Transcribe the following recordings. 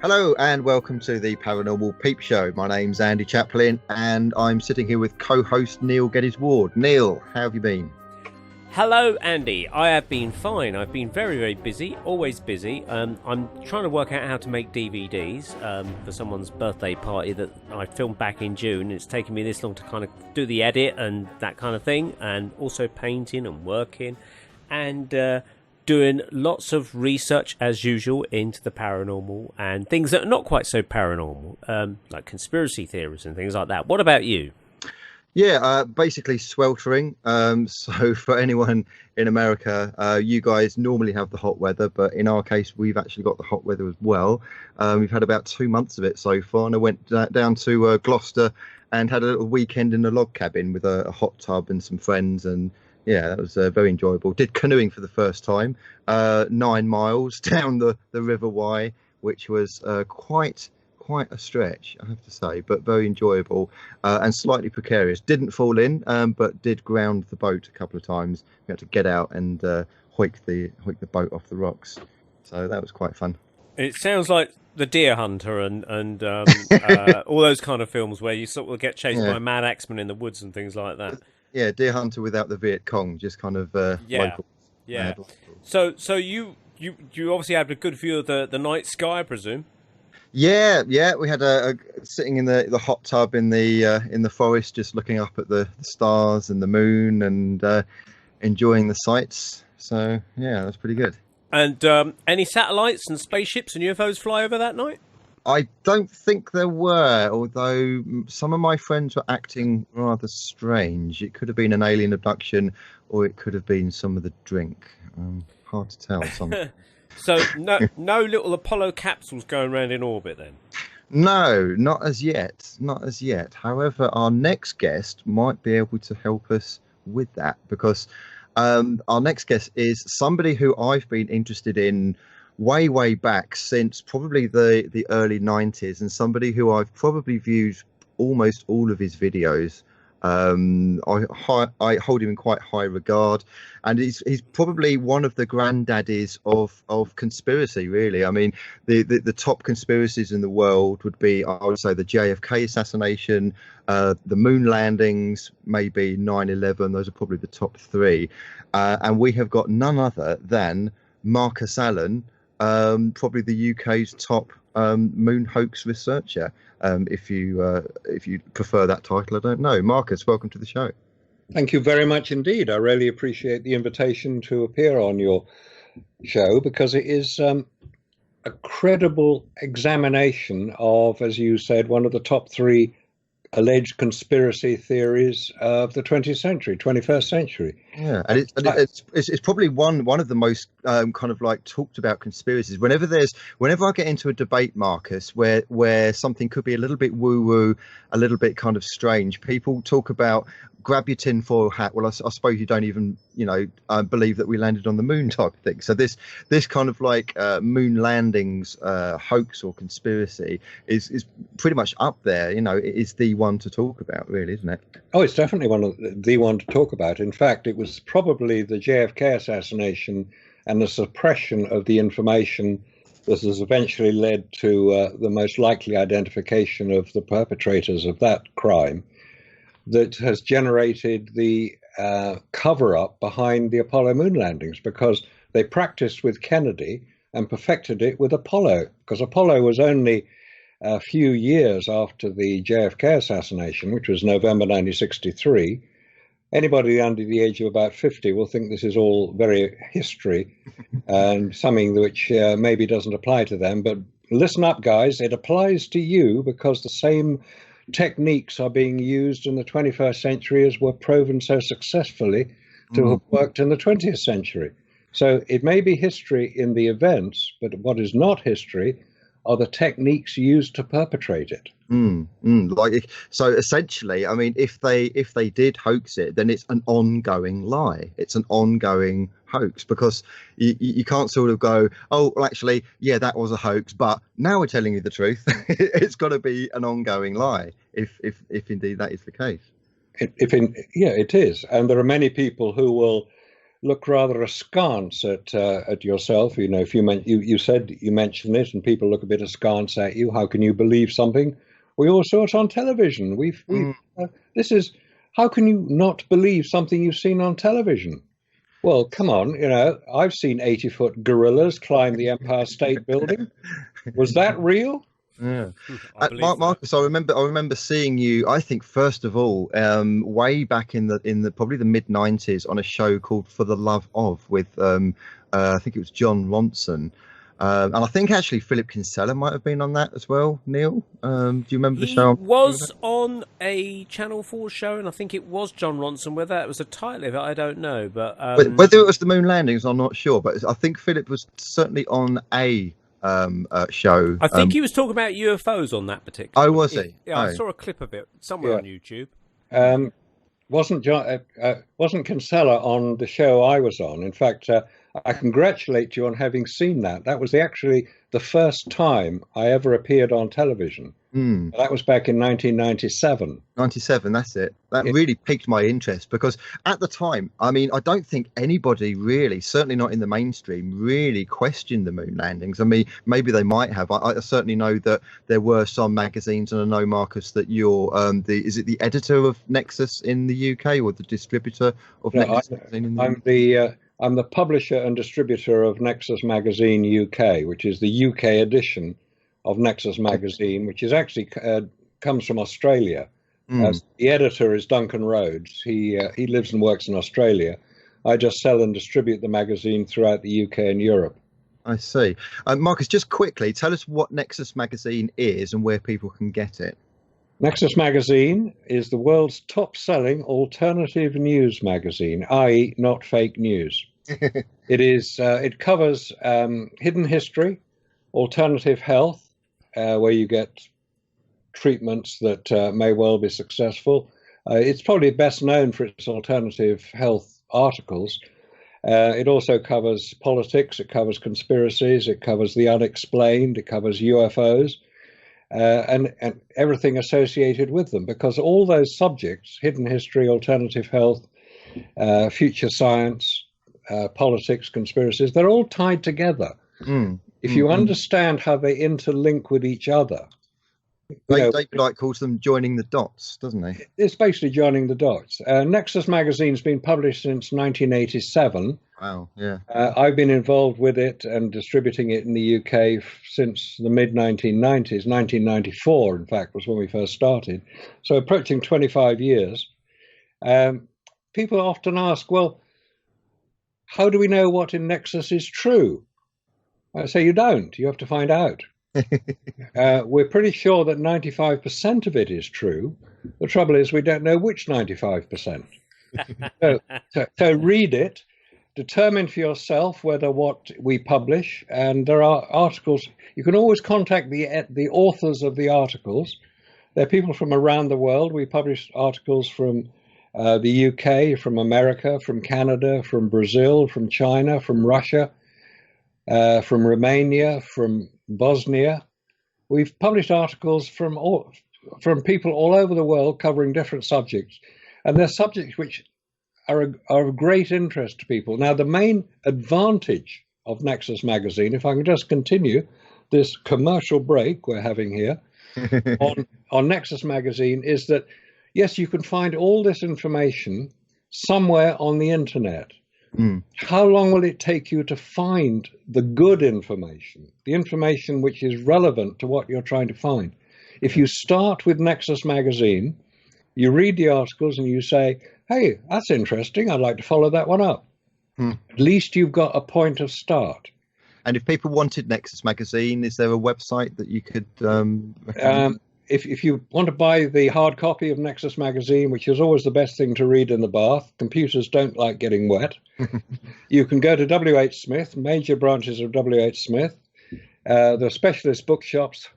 Hello and welcome to the Paranormal Peep Show. My name's Andy Chaplin and I'm sitting here with co-host Neil Geddes-Ward. Neil, how have you been? Hello, Andy. I have been fine. I've been very, very busy, always busy. I'm trying to work out how to make DVDs for someone's birthday party that I filmed back in June. It's taken me this long to kind of do the edit and that kind of thing, and also painting and working and doing lots of research as usual into the paranormal and things that are not quite so paranormal, like conspiracy theories and things like that. What about you? Yeah, basically sweltering. So for anyone in America, you guys normally have the hot weather, but in our case, we've actually got the hot weather as well. We've had about 2 months of it so far, and I went down to Gloucester and had a little weekend in a log cabin with a hot tub and some friends, and yeah, that was very enjoyable. Did canoeing for the first time, 9 miles down the River Wye, which was quite a stretch, I have to say, but very enjoyable and slightly precarious. Didn't fall in, but did ground the boat a couple of times. We had to get out and hoik the boat off the rocks. So that was quite fun. It sounds like The Deer Hunter and all those kind of films where you sort of get chased by mad axemen in the woods and things like that. Yeah, Deer Hunter without the Viet Cong, just kind of local. Yeah. So you obviously had a good view of the night sky, I presume. Yeah, we had a sitting in the hot tub in the forest, just looking up at the stars and the moon and enjoying the sights. So yeah, that's pretty good. And any satellites and spaceships and UFOs fly over that night? I don't think there were, although some of my friends were acting rather strange. It could have been an alien abduction, or it could have been some of the drink. Hard to tell. So no little Apollo capsules going around in orbit then? No, not as yet. Not as yet. However, our next guest might be able to help us with that, because our next guest is somebody who I've been interested in way back since probably the early 90s, and somebody who I've probably viewed almost all of his videos. I hold him in quite high regard, and he's probably one of the granddaddies of conspiracy, really. I mean, the top conspiracies in the world would be, I would say, the JFK assassination, the moon landings, maybe 9/11. Those are probably the top three, and we have got none other than Marcus Allen, probably the UK's top moon hoax researcher. If you prefer that title, I don't know. Marcus, welcome to the show. Thank you very much indeed. I really appreciate the invitation to appear on your show, because it is a credible examination of, as you said, one of the top three alleged conspiracy theories of the 20th century, 21st century. Yeah, and it's probably one of the most kind of like talked about conspiracies. Whenever I get into a debate, Marcus, where something could be a little bit woo-woo, a little bit kind of strange, people talk about grab your tinfoil hat. Well, I suppose you don't even, believe that we landed on the moon type of thing. So this kind of like moon landings hoax or conspiracy is pretty much up there. It is the one to talk about, really, isn't it? Oh, it's definitely the one to talk about. In fact, it was probably the JFK assassination and the suppression of the information that has eventually led to the most likely identification of the perpetrators of that crime that has generated the cover-up behind the Apollo moon landings, because they practiced with Kennedy and perfected it with Apollo, because Apollo was only a few years after the JFK assassination, which was November 1963. Anybody under the age of about 50 will think this is all very history and something which maybe doesn't apply to them. But listen up, guys, it applies to you, because the same techniques are being used in the 21st century as were proven so successfully to have worked in the 20th century. So it may be history in the events, but what is not history are the techniques used to perpetrate it. So essentially, I mean, if they did hoax it, then it's an ongoing lie. It's an ongoing hoax, because you can't sort of go, oh, well, actually, yeah, that was a hoax, but now we're telling you the truth. It's got to be an ongoing lie, if indeed that is the case. It is. And there are many people who will look rather askance at yourself. You know, if you said you mentioned it, and people look a bit askance at you. How can you believe something? We all saw it on television. This is, how can you not believe something you've seen on television? Well, come on, you know, I've seen 80-foot gorillas climb the Empire State Building. Was that real? Yeah, I Marcus, I remember seeing you. I think first of all, way back in the probably the mid-90s on a show called For the Love of with I think it was John Ronson, and I think actually Philip Kinsella might have been on that as well. Neil, do you remember the show? He was on a Channel 4 show, and I think it was John Ronson. Whether that was the title of it, I don't know. But whether it was the moon landings, I'm not sure. But I think Philip was certainly on a show. I think he was talking about UFOs on that particular. Oh, was he? Yeah, I saw a clip of it somewhere on YouTube. Wasn't Kinsella on the show I was on? In fact, I congratulate you on having seen that. That was actually the first time I ever appeared on television. That was back in 1997. 97, that's it. That really piqued my interest because at the time, I mean, I don't think anybody really, certainly not in the mainstream, really questioned the moon landings. I mean, maybe they might have. I certainly know that there were some magazines, and I know, Marcus, that you're is it the editor of Nexus in the UK or the distributor of Nexus magazine in the UK? I'm the publisher and distributor of Nexus Magazine UK, which is the UK edition of Nexus Magazine, which is actually comes from Australia. The editor is Duncan Rhodes. He lives and works in Australia. I just sell and distribute the magazine throughout the UK and Europe. I see. Marcus, just quickly, tell us what Nexus Magazine is and where people can get it. Nexus Magazine is the world's top-selling alternative news magazine, i.e. not fake news. It covers hidden history, alternative health, where you get treatments that may well be successful. It's probably best known for its alternative health articles. It also covers politics, it covers conspiracies, it covers the unexplained, it covers UFOs, and everything associated with them, because all those subjects, hidden history, alternative health, future science, politics, conspiracies, they're all tied together. If you understand how they interlink with each other. David Icke calls them joining the dots, doesn't he? It's basically joining the dots. Nexus Magazine's been published since 1987. Wow, yeah. I've been involved with it and distributing it in the UK since the mid-1990s. 1994, in fact, was when we first started. So approaching 25 years. People often ask, well, how do we know what in Nexus is true? I say you don't. You have to find out. We're pretty sure that 95% of it is true. The trouble is we don't know which 95%. So read it, determine for yourself whether what we publish, and there are articles. You can always contact the authors of the articles. They're people from around the world. We publish articles from the UK, from America, from Canada, from Brazil, from China, from Russia, from Romania, from Bosnia. We've published articles from people all over the world covering different subjects, and they're subjects which are of great interest to people. Now, the main advantage of Nexus Magazine, if I can just continue this commercial break we're having here on Nexus Magazine, is that, yes, you can find all this information somewhere on the internet. How long will it take you to find the good information, the information which is relevant to what you're trying to find? If you start with Nexus Magazine, you read the articles and you say, hey, that's interesting, I'd like to follow that one up. At least you've got a point of start. And if people wanted Nexus Magazine, is there a website that you could recommend? If you want to buy the hard copy of Nexus Magazine, which is always the best thing to read in the bath, computers don't like getting wet, you can go to W.H. Smith, major branches of W.H. Smith. There are specialist bookshops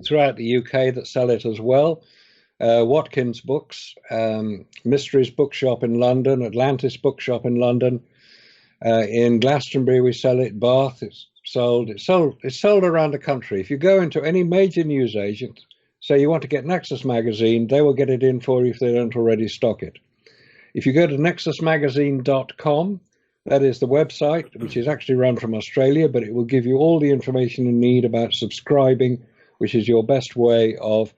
throughout the UK that sell it as well. Watkins Books, Mysteries Bookshop in London, Atlantis Bookshop in London. In Glastonbury we sell it, Bath it's sold around the country. If you go into any major newsagent, say you want to get Nexus Magazine, they will get it in for you if they don't already stock it. If you go to nexusmagazine.com, That is the website, which is actually run from Australia, but it will give you all the information you need about subscribing, which is your best way of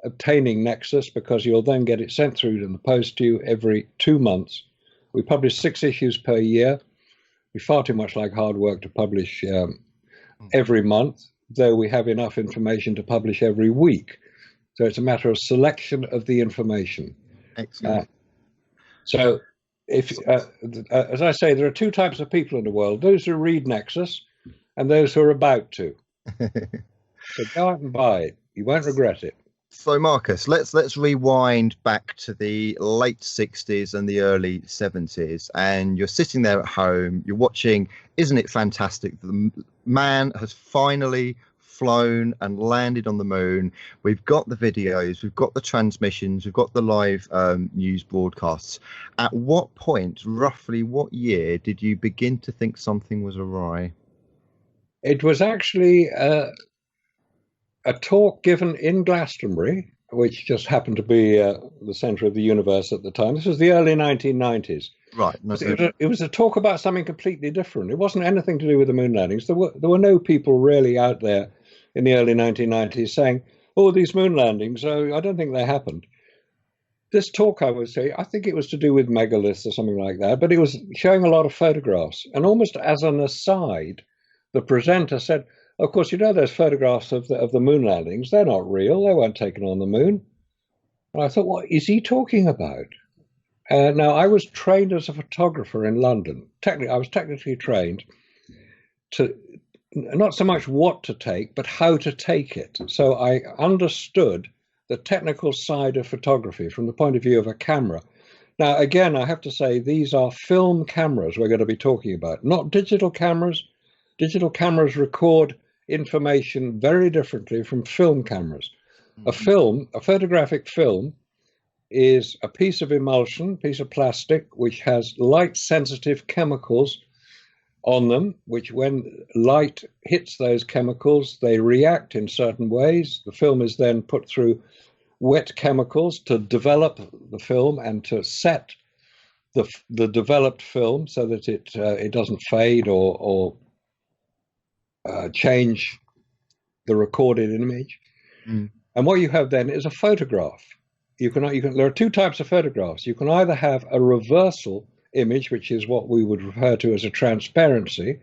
obtaining Nexus, because you'll then get it sent through in the post to you every 2 months. We publish 6 issues per year. We far too much like hard work to publish every month, though we have enough information to publish every week. So it's a matter of selection of the information. Excellent. So if, as I say, there are 2 types of people in the world: those who read Nexus and those who are about to. So go out and buy it. You won't regret it. So Marcus, let's rewind back to the late 60s and the early 70s, and you're sitting there at home, you're watching. Isn't it fantastic? The man has finally flown and landed on the moon. We've got the videos, we've got the transmissions, we've got the live news broadcasts. At what point, roughly what year, did you begin to think something was awry? It was actually a talk given in Glastonbury, which just happened to be the centre of the universe at the time. This was the early 1990s. Right. No, it was a talk about something completely different. It wasn't anything to do with the moon landings. There were no people really out there in the early 1990s saying, "Oh, these moon landings, I don't think they happened." This talk, I would say, I think it was to do with megaliths or something like that, but it was showing a lot of photographs. And almost as an aside, the presenter said, "Of course, you know those photographs of the moon landings, they're not real. They weren't taken on the moon." And I thought, what is he talking about? Now, I was trained as a photographer in London. I was technically trained to not so much what to take, but how to take it. So I understood the technical side of photography from the point of view of a camera. Now, again, I have to say, these are film cameras we're going to be talking about, not digital cameras. Digital cameras record information very differently from film cameras. A photographic film, is a piece of emulsion, piece of plastic, which has light-sensitive chemicals on them, which when light hits those chemicals, they react in certain ways. The film is then put through wet chemicals to develop the film and to set the developed film so that it doesn't fade or change the recorded image. And what you have then is a photograph. There are 2 types of photographs. You can either have a reversal image, which is what we would refer to as a transparency,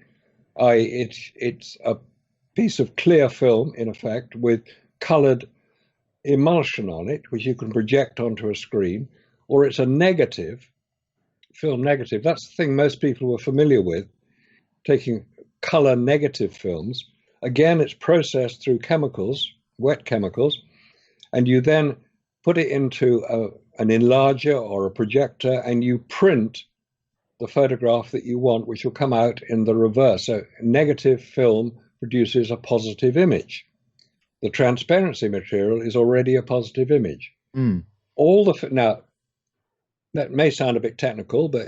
i.e. it's a piece of clear film, in effect, with colored emulsion on it, which you can project onto a screen, or it's a negative, film negative. That's the thing most people were familiar with, taking color negative films. Again, it's processed through chemicals, wet chemicals, and you then put it into an enlarger or a projector, and you print the photograph that you want, which will come out in the reverse. So negative film produces a positive image. The transparency material is already a positive image. Now, that may sound a bit technical, but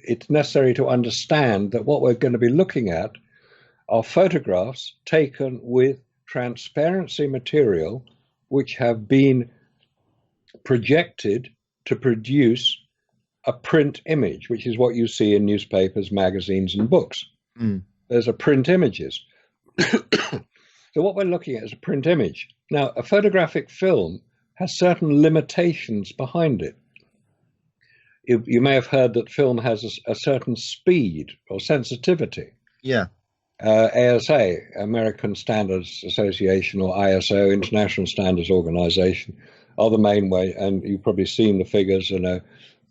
it's necessary to understand that what we're going to be looking at are photographs taken with transparency material, which have been projected to produce a print image, which is what you see in newspapers, magazines, and books. There's a print images. So what we're looking at is a print image. Now, a photographic film has certain limitations behind it. You may have heard that film has a certain speed or sensitivity. Yeah. ASA, American Standards Association, or ISO, International Standards Organization, are the main way, and you've probably seen the figures,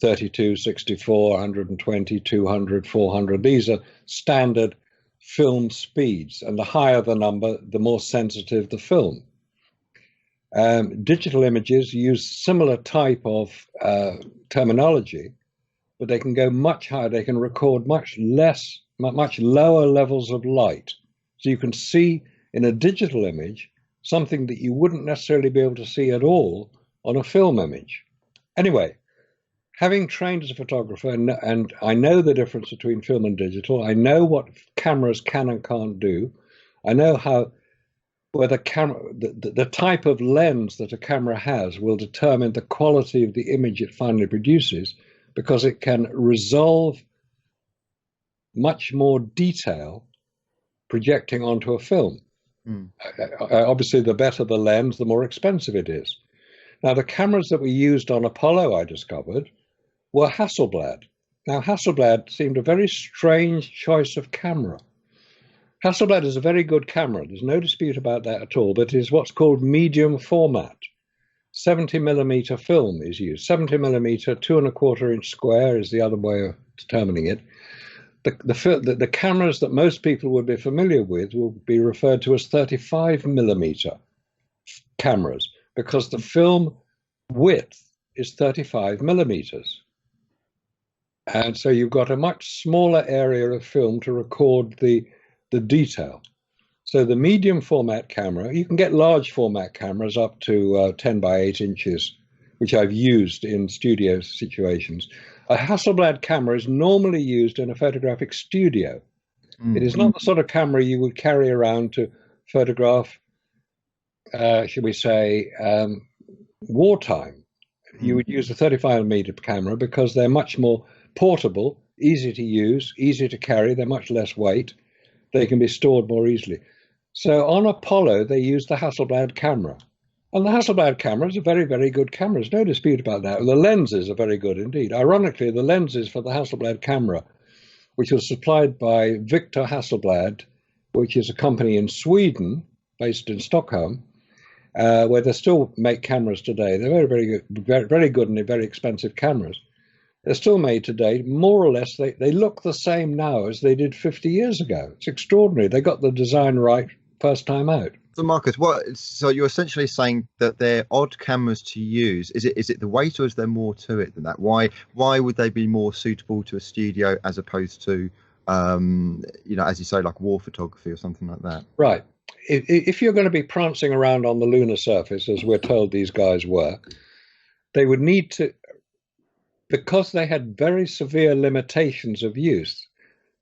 32, 64, 120, 200, 400. These are standard film speeds, and the higher the number, the more sensitive the film. Digital images use similar type of terminology, but they can go much higher. They can record much lower levels of light. So you can see in a digital image something that you wouldn't necessarily be able to see at all on a film image. Anyway, having trained as a photographer, and I know the difference between film and digital, I know what cameras can and can't do. I know whether the type of lens that a camera has will determine the quality of the image it finally produces, because it can resolve much more detail projecting onto a film. Obviously, the better the lens, the more expensive it is. Now, the cameras that we used on Apollo, I discovered, were Hasselblad. Now, Hasselblad seemed a very strange choice of camera. Hasselblad is a very good camera. There's no dispute about that at all, but it is what's called medium format. 70mm film is used. 70mm, 2¼ inch square is the other way of determining it. The cameras that most people would be familiar with will be referred to as 35mm cameras, because the film width is 35mm. And so you've got a much smaller area of film to record the detail. So the medium format camera, you can get large format cameras up to 10 by 8 inches, which I've used in studio situations. A Hasselblad camera is normally used in a photographic studio. It is not the sort of camera you would carry around to photograph, should we say, wartime. You would use a 35mm camera because they're much more portable, easy to use, easy to carry. They're much less weight. They can be stored more easily. So on Apollo, they used the Hasselblad camera. And the Hasselblad camera is a very, very good camera. There's no dispute about that. The lenses are very good indeed. Ironically, the lenses for the Hasselblad camera, which was supplied by Victor Hasselblad, which is a company in Sweden, based in Stockholm, where they still make cameras today. They're very, very good, very good and very expensive cameras. They're still made today. More or less, they look the same now as they did 50 years ago. It's extraordinary. They got the design right first time out. So Marcus, so you're essentially saying that they're odd cameras to use. Is it the weight, or is there more to it than that? Why would they be more suitable to a studio as opposed to, as you say, like war photography or something like that? Right. If you're going to be prancing around on the lunar surface, as we're told these guys were, they would need to, because they had very severe limitations of use,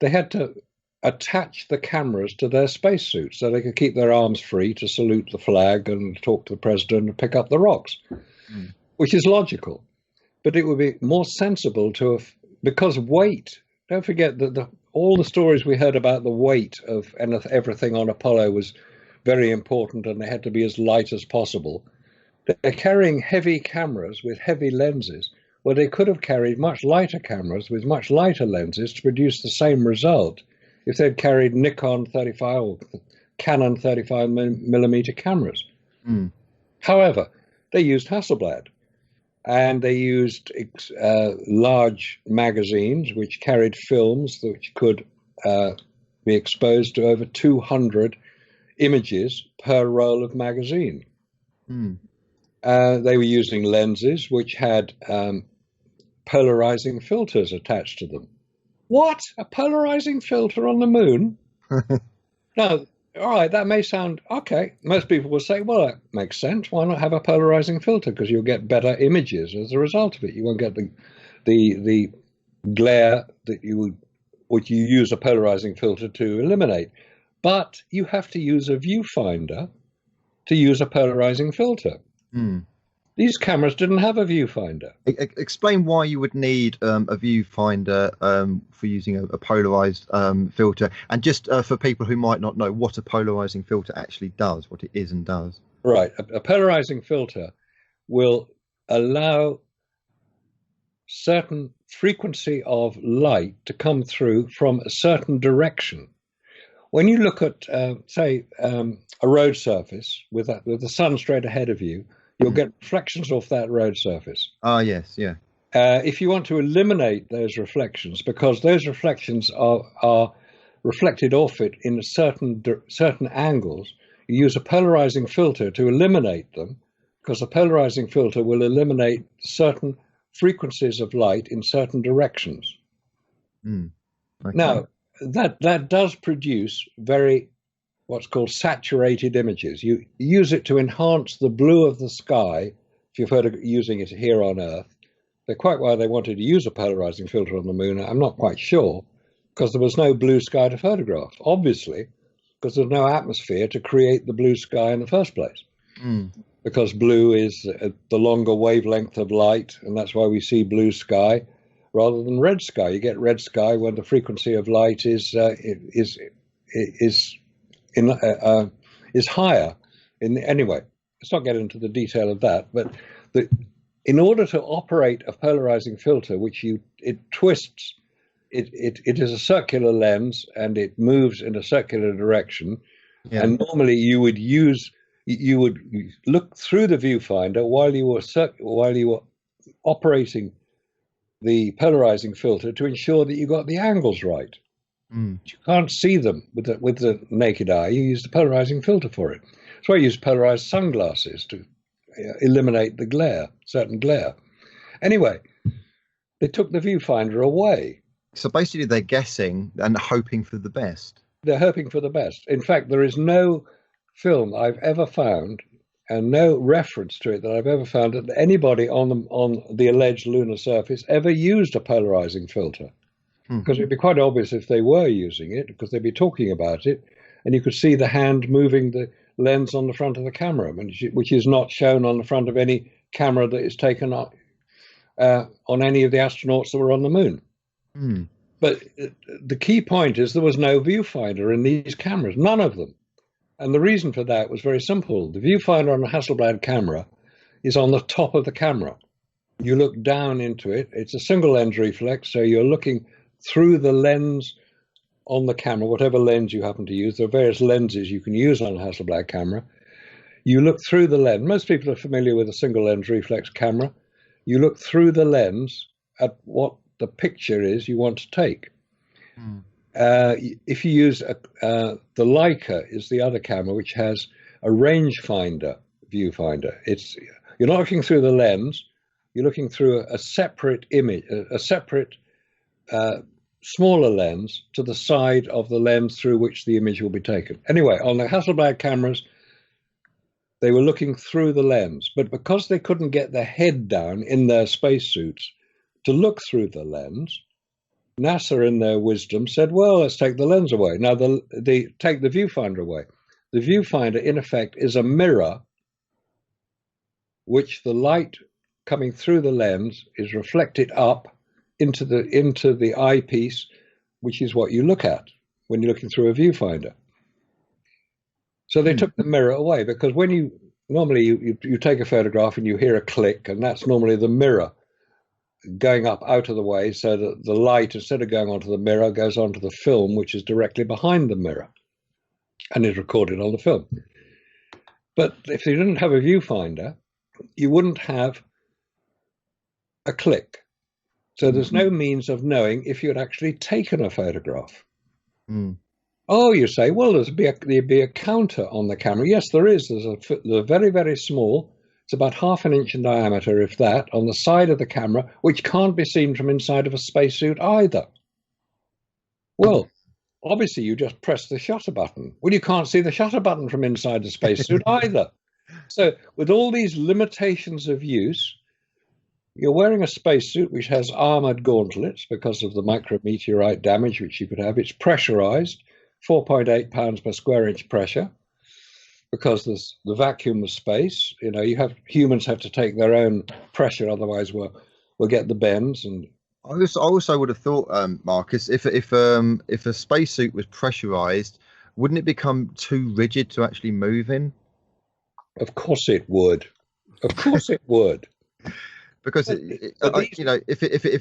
they had to attach the cameras to their spacesuits so they could keep their arms free to salute the flag and talk to the president and pick up the rocks, which is logical. But it would be more sensible to have, because weight, don't forget that all the stories we heard about the weight of everything on Apollo was very important, and they had to be as light as possible. They're carrying heavy cameras with heavy lenses, where they could have carried much lighter cameras with much lighter lenses to produce the same result if they'd carried Nikon 35 or Canon 35mm cameras. However, they used Hasselblad, and they used large magazines which carried films which could be exposed to over 200 images per roll of magazine. They were using lenses which had polarizing filters attached to them. What? A polarizing filter on the moon? Now, all right, that may sound okay. Most people will say, well, that makes sense. Why not have a polarizing filter? Because you'll get better images as a result of it. You won't get the glare that would you use a polarizing filter to eliminate. But you have to use a viewfinder to use a polarizing filter. These cameras didn't have a viewfinder. Explain why you would need a viewfinder for using a polarized filter, and just for people who might not know what a polarizing filter actually does, what it is and does. Right. A polarizing filter will allow certain frequency of light to come through from a certain direction. When you look at, say, a road surface with the sun straight ahead of you, you'll get reflections off that road surface. Ah, yes, yeah. If you want to eliminate those reflections, because those reflections are reflected off it in certain angles, you use a polarizing filter to eliminate them, because a polarizing filter will eliminate certain frequencies of light in certain directions. Okay. Now, that does produce what's called saturated images. You use it to enhance the blue of the sky, if you've heard of using it here on Earth. They're quite why they wanted to use a polarizing filter on the moon, I'm not quite sure, because there was no blue sky to photograph, obviously, because there's no atmosphere to create the blue sky in the first place. Because blue is the longer wavelength of light, and that's why we see blue sky. rather than red sky. You get red sky when the frequency of light is higher. Anyway, let's not get into the detail of that. But in order to operate a polarizing filter, it twists, it is a circular lens and it moves in a circular direction. Yeah. And normally you would look through the viewfinder while you were operating the polarizing filter to ensure that you got the angles right. You can't see them with the naked eye. You use the polarizing filter for it. That's why I use polarized sunglasses to eliminate the glare, certain glare. Anyway, they took the viewfinder away. So basically they're guessing and hoping for the best. They're hoping for the best. In fact, there is no film I've ever found and no reference to it that I've ever found that anybody on the alleged lunar surface ever used a polarizing filter. Because it'd be quite obvious if they were using it, because they'd be talking about it, and you could see the hand moving the lens on the front of the camera, which is not shown on the front of any camera that is taken on any of the astronauts that were on the moon. But the key point is there was no viewfinder in these cameras, none of them. And the reason for that was very simple. The viewfinder on a Hasselblad camera is on the top of the camera. You look down into it. It's a single lens reflex, so you're looking through the lens on the camera, whatever lens you happen to use. There are various lenses you can use on a Hasselblad camera. You look through the lens. Most people are familiar with a single lens reflex camera. You look through the lens at what the picture is you want to take. If you use the Leica is the other camera, which has a rangefinder viewfinder. You're not looking through the lens. You're looking through a separate image, a separate smaller lens to the side of the lens through which the image will be taken. Anyway, on the Hasselblad cameras, they were looking through the lens, but because they couldn't get their head down in their spacesuits to look through the lens, NASA, in their wisdom, said, well, let's take the lens away. Now, they take the viewfinder away. The viewfinder, in effect, is a mirror which the light coming through the lens is reflected up into the eyepiece, which is what you look at when you're looking through a viewfinder. So they took the mirror away, because when you take a photograph and you hear a click, and that's normally the mirror going up out of the way, so that the light, instead of going onto the mirror, goes onto the film, which is directly behind the mirror and is recorded on the film. But if you didn't have a viewfinder, you wouldn't have a click. So there's no means of knowing if you had actually taken a photograph. Oh, you say, well, there'd be a counter on the camera. Yes, there is. They're very, very small. It's about 1/2 inch in diameter, if that, on the side of the camera, which can't be seen from inside of a spacesuit either. Well, obviously, you just press the shutter button. Well, you can't see the shutter button from inside the spacesuit either. So with all these limitations of use, you're wearing a spacesuit which has armored gauntlets because of the micrometeorite damage which you could have. It's pressurized, 4.8 pounds per square inch pressure, because there's the vacuum of space. Humans have to take their own pressure, otherwise we'll get the bends. And I also would have thought, Marcus, if a spacesuit was pressurized, wouldn't it become too rigid to actually move in? Of course it would. Of course it would. Because if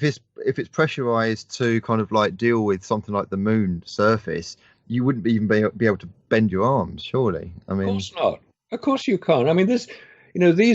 it's pressurized to kind of like deal with something like the moon surface, you wouldn't even be able to bend your arms, surely. I mean, of course not. Of course you can't. I mean, these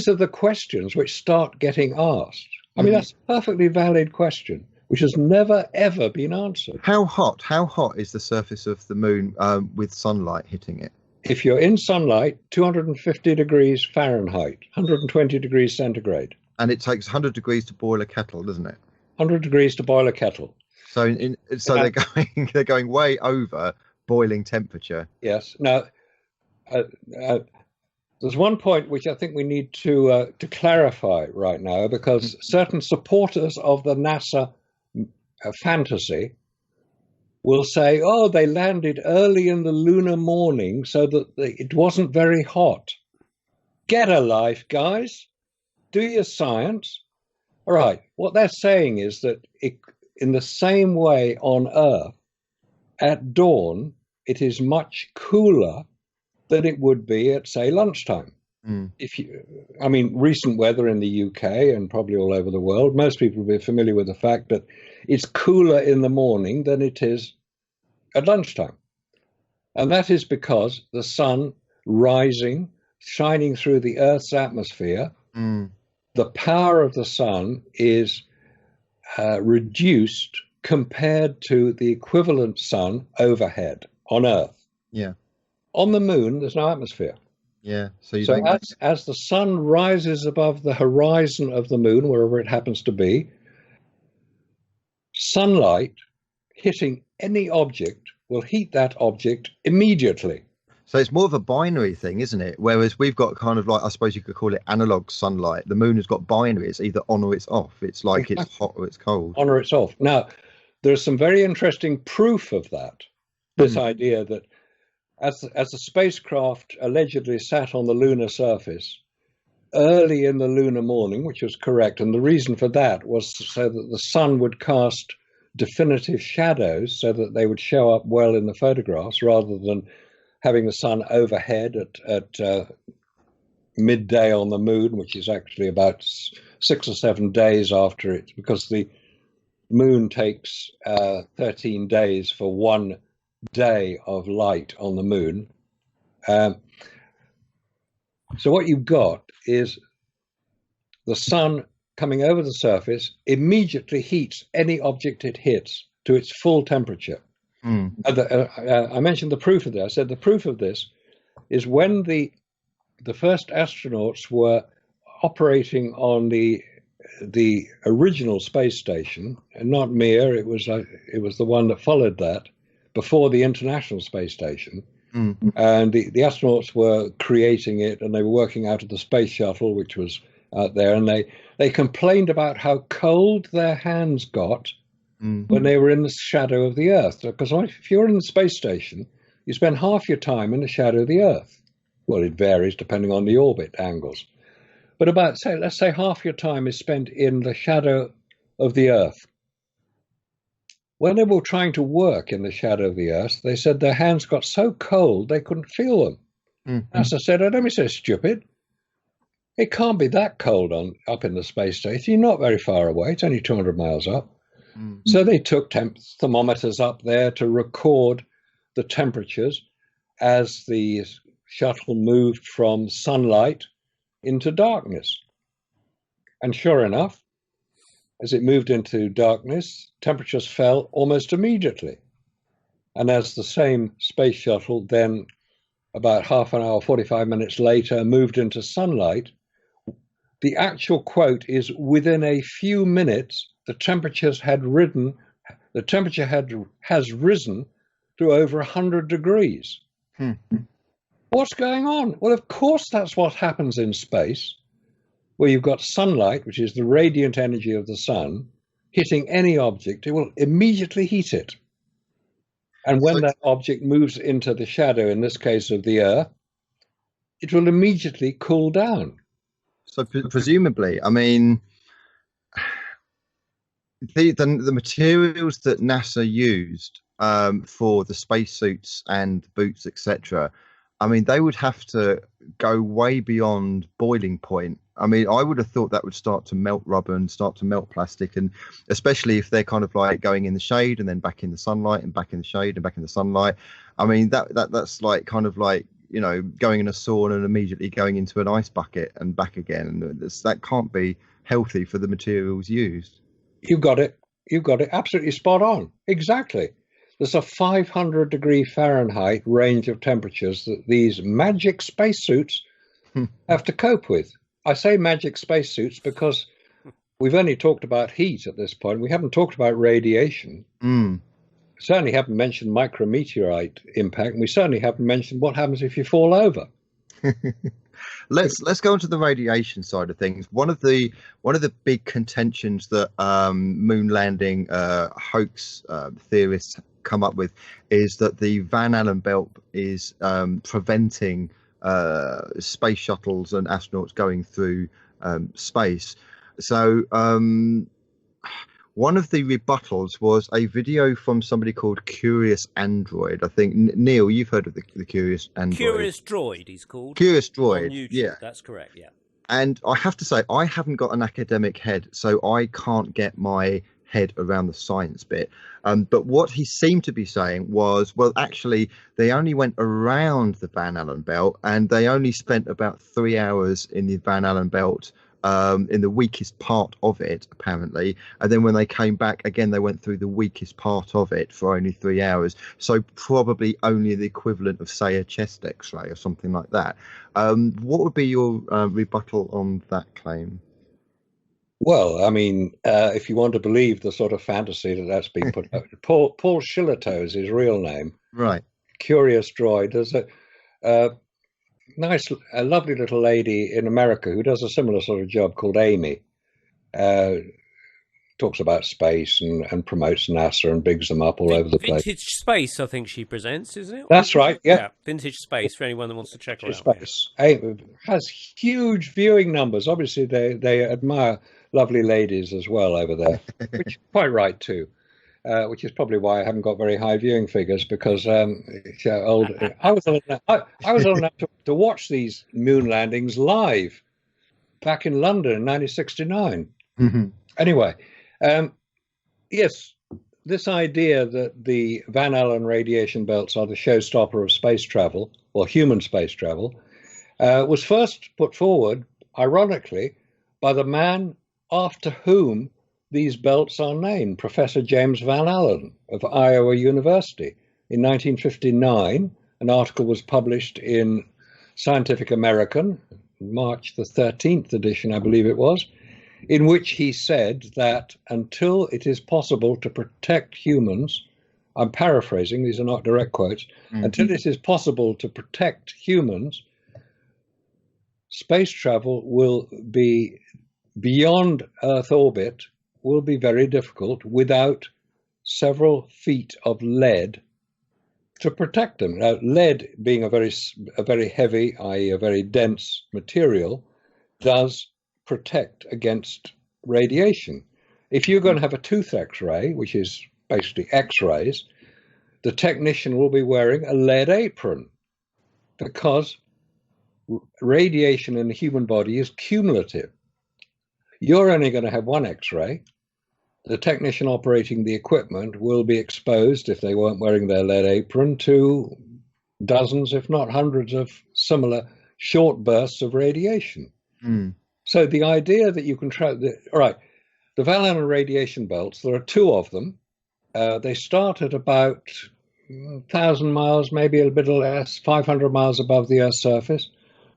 are the questions which start getting asked. I mean, that's a perfectly valid question, which has never ever been answered. How hot is the surface of the moon with sunlight hitting it? If you're in sunlight, 250 degrees Fahrenheit, 120 degrees centigrade. And it takes 100 degrees to boil a kettle, doesn't it? 100 degrees to boil a kettle. So they're going way over boiling temperature. Yes. Now, there's one point which I think we need to clarify right now, because certain supporters of the NASA fantasy will say, oh, they landed early in the lunar morning so that it wasn't very hot. Get a life, guys. Do your science. All right. What they're saying is that in the same way on Earth, at dawn, it is much cooler than it would be at, say, lunchtime. Recent weather in the UK and probably all over the world, most people will be familiar with the fact that it's cooler in the morning than it is at lunchtime. And that is because the sun rising, shining through the Earth's atmosphere, the power of the sun is reduced compared to the equivalent sun overhead on Earth. Yeah. On the moon, there's no atmosphere. Yeah. So as the sun rises above the horizon of the moon, wherever it happens to be, sunlight hitting any object will heat that object immediately. So it's more of a binary thing, isn't it? Whereas we've got kind of like, I suppose you could call it analog sunlight. The moon has got binary. It's either on or it's off. It's like it's hot or it's cold. On or it's off. Now, there's some very interesting proof of that. This idea that as the spacecraft allegedly sat on the lunar surface early in the lunar morning, which was correct, and the reason for that was so that the sun would cast definitive shadows so that they would show up well in the photographs rather than having the sun overhead at midday on the moon, which is actually about 6 or 7 days after it, because the moon takes 13 days for 1 day of light on the moon. So what you've got is the sun coming over the surface immediately heats any object it hits to its full temperature. I mentioned the proof of this. I said the proof of this is when the first astronauts were operating on the original space station, and not Mir, it was the one that followed that before the International Space Station. And the astronauts were creating it, and they were working out of the space shuttle, which was out there, and they complained about how cold their hands got when they were in the shadow of the Earth. Because if you're in the space station, you spend half your time in the shadow of the Earth. Well, it varies depending on the orbit angles. But let's say half your time is spent in the shadow of the Earth. When they were trying to work in the shadow of the Earth, they said their hands got so cold they couldn't feel them. NASA said, "Oh, don't be so stupid. It can't be that cold up in the space station. You're not very far away. It's only 200 miles up." So they took thermometers up there to record the temperatures as the shuttle moved from sunlight into darkness. And sure enough, as it moved into darkness, temperatures fell almost immediately. And as the same space shuttle then, about half an hour, 45 minutes later, moved into sunlight, the actual quote is within a few minutes, the temperature has risen to over 100 degrees. What's going on? Well, of course, that's what happens in space, where you've got sunlight, which is the radiant energy of the sun, hitting any object, it will immediately heat it. And when that object moves into the shadow, in this case of the Earth, it will immediately cool down. So presumably, I mean, the materials that NASA used for the spacesuits and boots, etc., I mean, they would have to go way beyond boiling point. I mean, I would have thought that would start to melt rubber and start to melt plastic, and especially if they're kind of like going in the shade and then back in the sunlight and back in the shade and back in the sunlight. I mean, that's like kind of like, you know, going in a sauna and immediately going into an ice bucket and back again. And that can't be healthy for the materials used. You've got it. Absolutely spot on. Exactly. There's a 500 degree Fahrenheit range of temperatures that these magic spacesuits have to cope with. I say magic spacesuits because we've only talked about heat at this point. We haven't talked about radiation. Certainly haven't mentioned micrometeorite impact, and we certainly haven't mentioned what happens if you fall over. Let's go on to the radiation side of things. One of the big contentions that moon landing hoax theorists come up with is that the Van Allen belt is preventing space shuttles and astronauts going through space. So one of the rebuttals was a video from somebody called Curious Android. I think, Neil, you've heard of the Curious Android. Curious Droid, he's called. Curious Droid, on YouTube. yeah. That's correct, yeah. And I have to say, I haven't got an academic head, so I can't get my head around the science bit. But what he seemed to be saying was, well, actually, they only went around the Van Allen belt, and they only spent about 3 hours in the Van Allen belt, in the weakest part of it, apparently. And then when they came back again, they went through the weakest part of it for only 3 hours. So probably only the equivalent of, say, a chest X-ray or something like that. What would be your rebuttal on that claim? Well, I mean, if you want to believe the sort of fantasy that's been put out, Paul Shillitoe is his real name. Right. Curious Droid. There's a lovely little lady in America who does a similar sort of job called Amy. Talks about space and promotes NASA and bigs them up all over the place. Vintage Space, I think she presents, isn't it? That's right, yeah. Vintage Space, for anyone that wants to check her out. Space. Has huge viewing numbers. Obviously, they admire lovely ladies as well over there, which is quite right too. Which is probably why I haven't got very high viewing figures, because I was old enough to watch these moon landings live back in London in 1969. Mm-hmm. Anyway, yes, this idea that the Van Allen radiation belts are the showstopper of space travel, or human space travel, was first put forward, ironically, by the man after whom these belts are named, Professor James Van Allen of Iowa University. In 1959, an article was published in Scientific American, March the 13th edition, I believe it was, in which he said that until it is possible to protect humans, I'm paraphrasing, these are not direct quotes, until it is possible to protect humans, space travel will be beyond Earth orbit, will be very difficult without several feet of lead to protect them. Now, lead being a very heavy, i.e. a very dense material, does protect against radiation. If you're going to have a tooth X-ray, which is basically X-rays, the technician will be wearing a lead apron, because radiation in the human body is cumulative. You're only going to have one X-ray. The technician operating the equipment will be exposed, if they weren't wearing their lead apron, to dozens, if not hundreds, of similar short bursts of radiation. So the idea that you can the Van Allen radiation belts, there are two of them. They start at about 1,000 miles, maybe a bit less, 500 miles above the Earth's surface.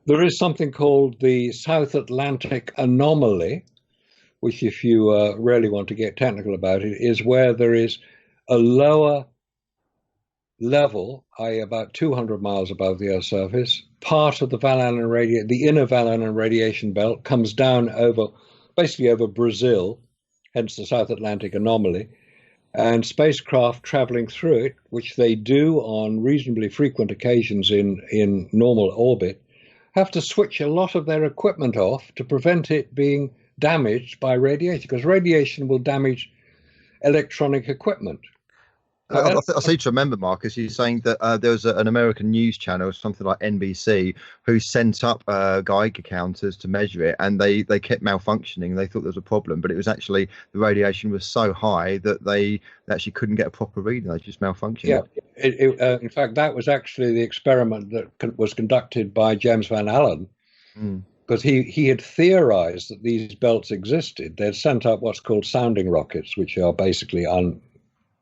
There is something called the South Atlantic anomaly, which, if you really want to get technical about it, is where there is a lower level, i.e. about 200 miles above the Earth's surface. Part of the the inner Van Allen radiation belt comes down basically over Brazil, hence the South Atlantic anomaly, and spacecraft traveling through it, which they do on reasonably frequent occasions in normal orbit, have to switch a lot of their equipment off to prevent it being damaged by radiation, because radiation will damage electronic equipment. I seem to remember, Marcus, you saying that there was an American news channel, something like NBC, who sent up Geiger counters to measure it, and they kept malfunctioning. They thought there was a problem, but it was actually the radiation was so high that they actually couldn't get a proper reading. They just malfunctioned. Yeah, in fact, that was actually the experiment that was conducted by James Van Allen, because he had theorized that these belts existed. They'd sent up what's called sounding rockets, which are basically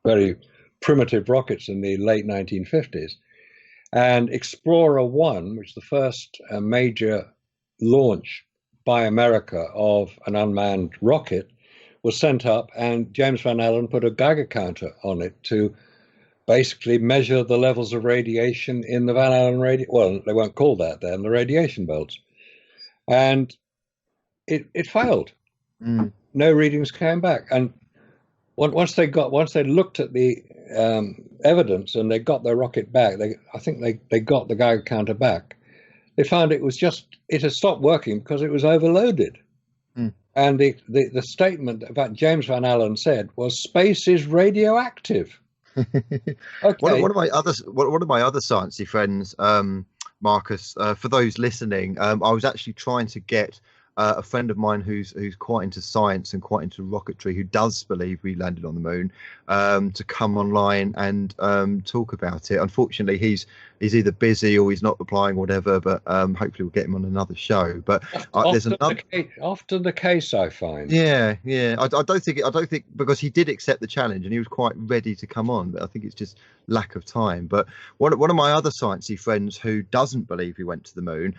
very primitive rockets in the late 1950s. And Explorer 1, which is the first major launch by America of an unmanned rocket, was sent up, and James Van Allen put a Geiger counter on it to basically measure the levels of radiation in the Van Allen well, they weren't called that then, the radiation belts. And it failed. No readings came back. And once they looked at the evidence and they got their rocket back, I think they got the Geiger counter back, they found it had stopped working because it was overloaded. And the statement that James Van Allen said was, space is radioactive. Okay. One of my other sciencey friends, Marcus, for those listening, I was actually trying to get a friend of mine who's quite into science and quite into rocketry, who does believe we landed on the moon, to come online and talk about it. Unfortunately, he's either busy or he's not replying, or whatever. But hopefully we'll get him on another show. But there's another. Often the case, I find. Yeah. I don't think because he did accept the challenge and he was quite ready to come on. But I think it's just lack of time. But one of my other sciencey friends who doesn't believe we went to the moon,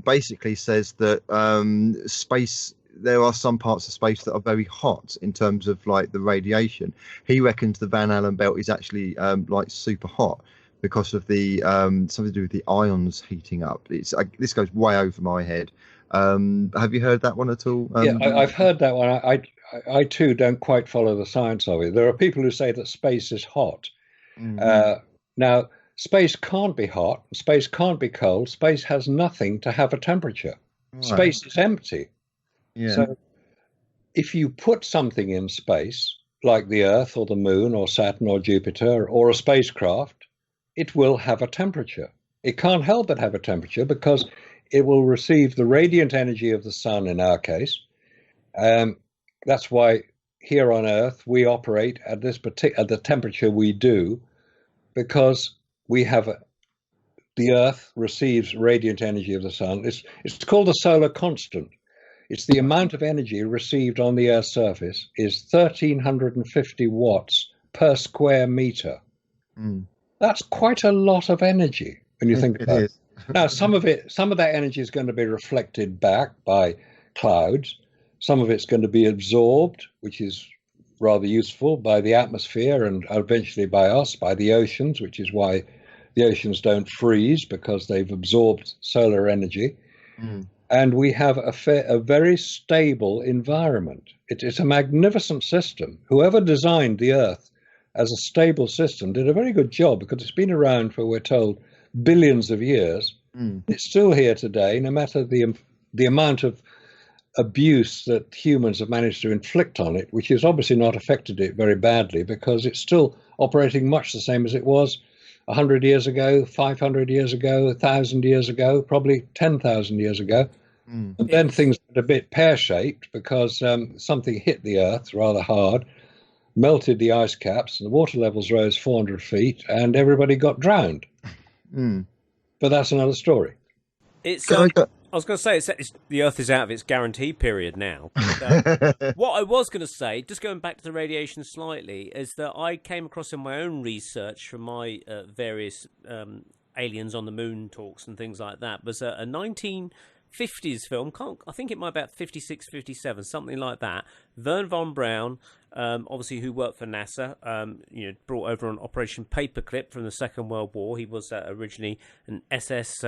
basically says that space, there are some parts of space that are very hot in terms of like the radiation. He reckons the Van Allen belt is actually like super hot because of the something to do with the ions heating up. This goes way over my head. Have you heard that one at all? Yeah, I've heard that one. I too don't quite follow the science of it. There are people who say that space is hot. Now, space can't be hot. Space can't be cold. Space has nothing to have a temperature. Right. Space is empty. Yeah. So if you put something in space, like the Earth or the Moon or Saturn or Jupiter or a spacecraft, it will have a temperature. It can't help but have a temperature because it will receive the radiant energy of the sun in our case. That's why here on Earth we operate at at the temperature we do, because we have the Earth receives radiant energy of the sun. It's called the solar constant. It's the amount of energy received on the Earth's surface is 1,350 watts per square meter. That's quite a lot of energy when you think about it. Now, some of that energy is going to be reflected back by clouds. Some of it's going to be absorbed, which is rather useful, by the atmosphere and eventually by us, by the oceans, which is why the oceans don't freeze, because they've absorbed solar energy. And we have a very stable environment. It's a magnificent system. Whoever designed the Earth as a stable system did a very good job, because it's been around for, we're told, billions of years. It's still here today, no matter the amount of abuse that humans have managed to inflict on it, which has obviously not affected it very badly, because it's still operating much the same as it was 100 years ago, 500 years ago, 1,000 years ago, probably 10,000 years ago. And then things got a bit pear-shaped because something hit the Earth rather hard, melted the ice caps, and the water levels rose 400 feet, and everybody got drowned. But that's another story. I was going to say, the Earth is out of its guarantee period now. What I was going to say, just going back to the radiation slightly, is that I came across in my own research from my various aliens on the moon talks and things like that, was a 1950s film. I think it might be about 56, 57, something like that. Wernher von Braun, obviously, who worked for NASA, brought over an Operation Paperclip from the Second World War. He was originally an SS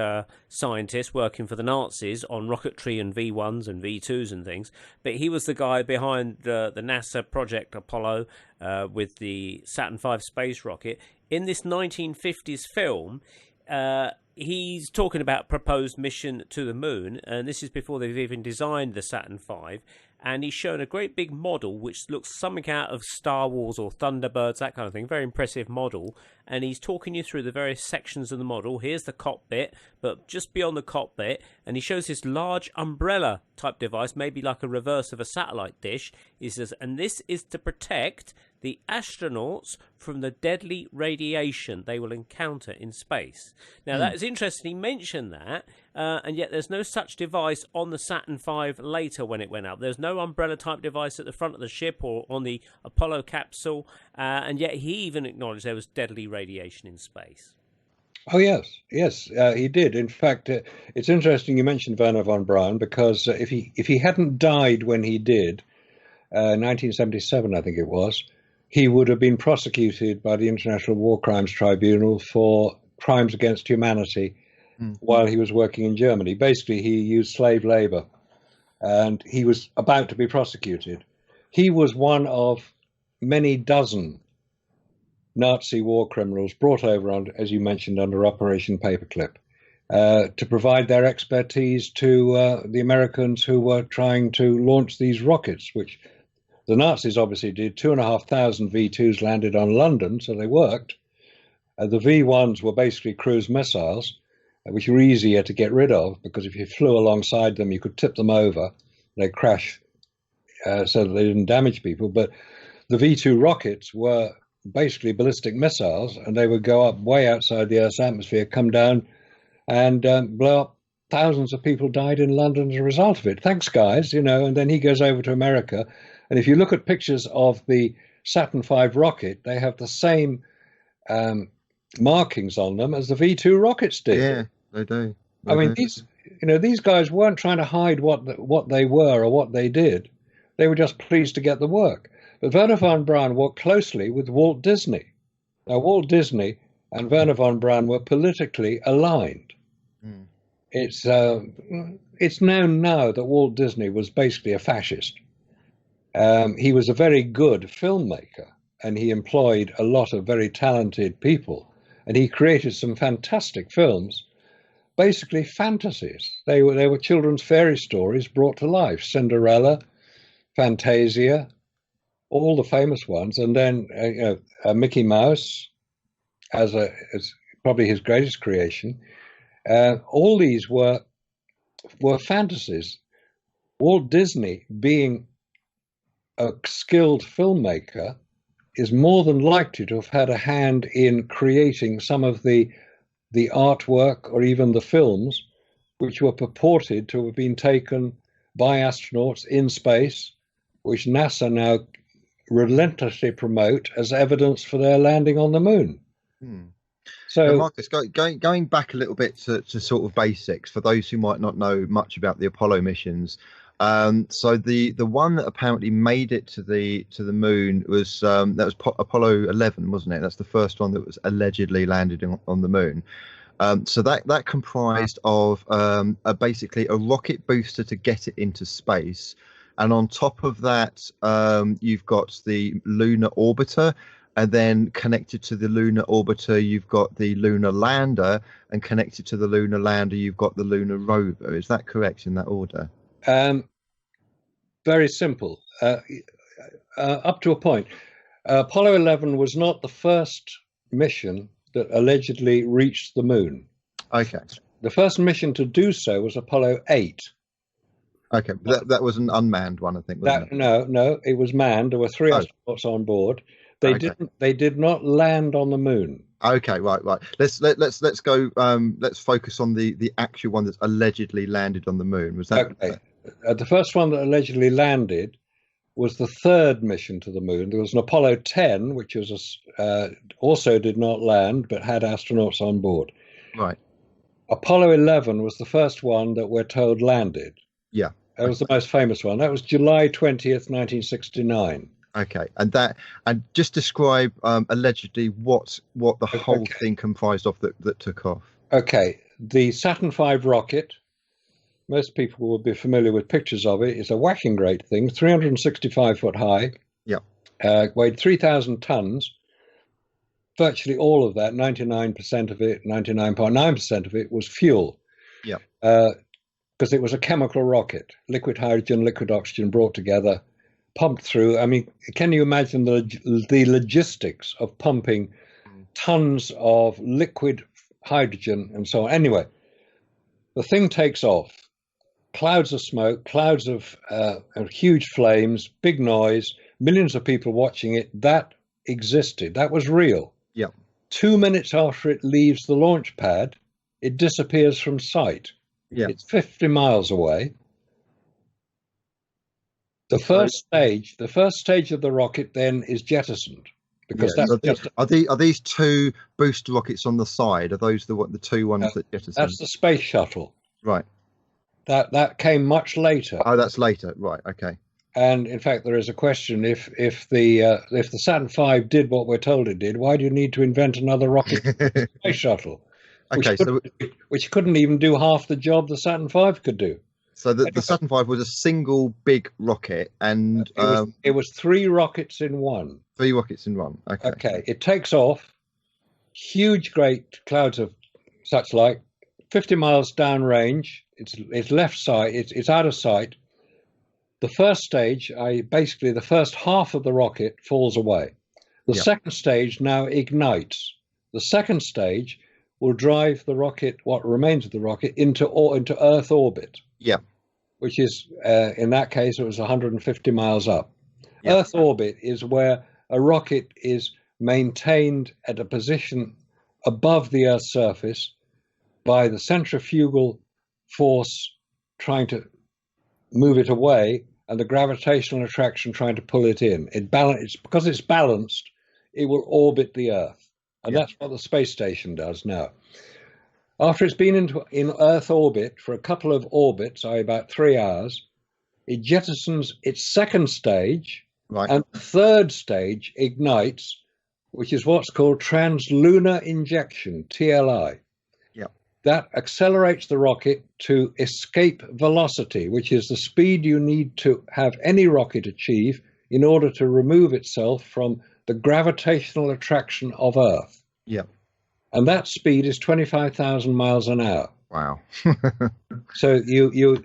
scientist working for the Nazis on rocketry and V1s and V2s and things. But he was the guy behind the NASA Project Apollo with the Saturn V space rocket. In this 1950s film, he's talking about proposed mission to the moon, and this is before they've even designed the Saturn V. And he's shown a great big model which looks something out of Star Wars or Thunderbirds, that kind of thing. Very impressive model. And he's talking you through the various sections of the model. Here's the cockpit, but just beyond the cockpit. And he shows this large umbrella type device, maybe like a reverse of a satellite dish. He says, and this is to protect the astronauts from the deadly radiation they will encounter in space. Now, that is interesting. He mentioned that, and yet there's no such device on the Saturn V later when it went up. There's no umbrella-type device at the front of the ship or on the Apollo capsule, and yet he even acknowledged there was deadly radiation in space. Oh, yes, he did. In fact, it's interesting you mentioned Wernher von Braun, because if he hadn't died when he did, 1977, I think it was, he would have been prosecuted by the International War Crimes Tribunal for crimes against humanity while he was working in Germany. Basically, he used slave labor, and he was about to be prosecuted. He was one of many dozen Nazi war criminals brought over, as you mentioned, under Operation Paperclip. to provide their expertise to the Americans who were trying to launch these rockets, which the Nazis obviously did. 2,500 V2s landed on London, so they worked. The V1s were basically cruise missiles, which were easier to get rid of, because if you flew alongside them, you could tip them over. They'd crash so that they didn't damage people. But the V2 rockets were basically ballistic missiles, and they would go up way outside the Earth's atmosphere, come down, and blow up. Thousands of people died in London as a result of it. Thanks, guys, and then he goes over to America. And if you look at pictures of the Saturn V rocket, they have the same markings on them as the V2 rockets did. Yeah, they do. I mean, these guys weren't trying to hide what they were or what they did. They were just pleased to get the work. But Werner von Braun worked closely with Walt Disney. Now, Walt Disney and Werner von Braun were politically aligned. Mm. It's known now that Walt Disney was basically a fascist. He was a very good filmmaker, and he employed a lot of very talented people, and he created some fantastic films, basically fantasies. They were children's fairy stories brought to life. Cinderella, Fantasia, all the famous ones, and then Mickey Mouse as probably his greatest creation. All these were fantasies. Walt Disney, being a skilled filmmaker, is more than likely to have had a hand in creating some of the artwork or even the films which were purported to have been taken by astronauts in space, which NASA now relentlessly promote as evidence for their landing on the moon. So, Marcus, going back a little bit to sort of basics for those who might not know much about the Apollo missions. So the one that apparently made it to the moon was Apollo 11, wasn't it? That's the first one that was allegedly landed on the moon. So that comprised of basically a rocket booster to get it into space, and on top of that, you've got the lunar orbiter. And then connected to the lunar orbiter, you've got the Lunar Lander, and connected to the Lunar Lander, you've got the Lunar Rover. Is that correct in that order? Very simple. Up to a point. Apollo 11 was not the first mission that allegedly reached the moon. Okay. The first mission to do so was Apollo 8. Okay, that was an unmanned one, I think. Wasn't it? No, it was manned. There were 3 astronauts on board. They did not land on the moon. Okay, right. Let's go. Let's focus on the actual one that's allegedly landed on the moon. Was that okay? The first one that allegedly landed was the 3rd mission to the moon. There was an Apollo 10, which was also did not land but had astronauts on board. Right. Apollo 11 was the first one that we're told landed. Yeah. That was the most famous one. That was July 20th, 1969. Okay, and just describe allegedly what the whole thing comprised of that took off. Okay, the Saturn V rocket, most people will be familiar with pictures of it. It's a whacking great thing, 365 foot high. Yeah. Weighed 3,000 tons. Virtually all of that, 99% of it, 99.9% of it was fuel. Yeah. Because it was a chemical rocket, liquid hydrogen, liquid oxygen brought together, pumped through. I mean, can you imagine the logistics of pumping tons of liquid hydrogen and so on? Anyway, the thing takes off. Clouds of smoke, clouds of huge flames, big noise, millions of people watching it. That existed. That was real. Yeah. 2 minutes after it leaves the launch pad, it disappears from sight. Yeah. It's 50 miles away. The first stage of the rocket then is jettisoned, because are these 2 booster rockets on the side? Are those the 2 ones that jettisoned? That's the space shuttle. Right. That came much later. Oh, that's later. Right. Okay. And in fact, there is a question: if the Saturn V did what we're told it did, why do you need to invent another rocket space shuttle? Which couldn't even do half the job the Saturn V could do. So the Saturn V was a single big rocket, and it was 3 rockets in one. 3 rockets in one. Okay. It takes off, huge, great clouds of such like 50 miles downrange. It's left side. It's out of sight. The first stage, basically the first half of the rocket falls away. The second stage now ignites. The second stage will drive the rocket, what remains of the rocket, into Earth orbit. Yeah. Which is, in that case, it was 150 miles up. Yeah. Earth orbit is where a rocket is maintained at a position above the Earth's surface by the centrifugal force trying to move it away and the gravitational attraction trying to pull it in. Because it's balanced, it will orbit the Earth. And that's what the space station does now. After it's been in Earth orbit for a couple of orbits, about 3 hours, it jettisons its second stage, and the third stage ignites, which is what's called translunar injection, TLI. That accelerates the rocket to escape velocity, which is the speed you need to have any rocket achieve in order to remove itself from the gravitational attraction of Earth. Yeah. And that speed is 25,000 miles an hour. Wow. So you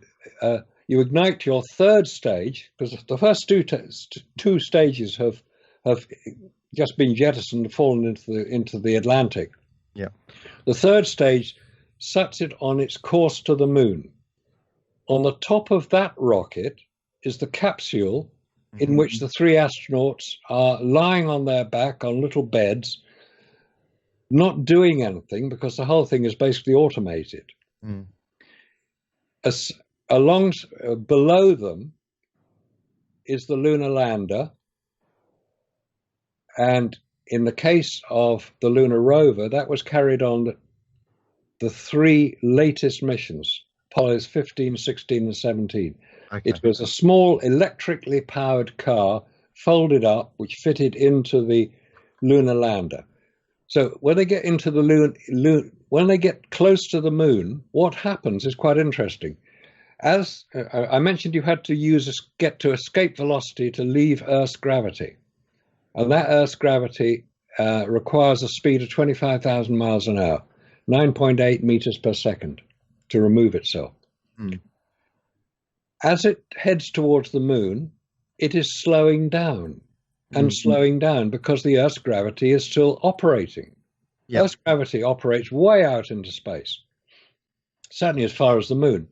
ignite your third stage, because the first two stages have just been jettisoned and fallen into the Atlantic. Yeah. The third stage sets it on its course to the moon. On the top of that rocket is the capsule in which the 3 astronauts are lying on their back on little beds, not doing anything because the whole thing is basically automated. Below them is the Lunar Lander, and in the case of the Lunar Rover, that was carried on the 3 latest missions, Apollos 15, 16, and 17. Okay. It was a small electrically powered car folded up, which fitted into the Lunar Lander. So when they get into the when they get close to the moon, what happens is quite interesting. As I mentioned, you had to get to escape velocity to leave Earth's gravity, and that Earth's gravity requires a speed of 25,000 miles an hour. 9.8 meters per second to remove itself. As it heads towards the moon, it is slowing down and slowing down because the Earth's gravity is still operating. Earth's gravity operates way out into space, certainly as far as the moon.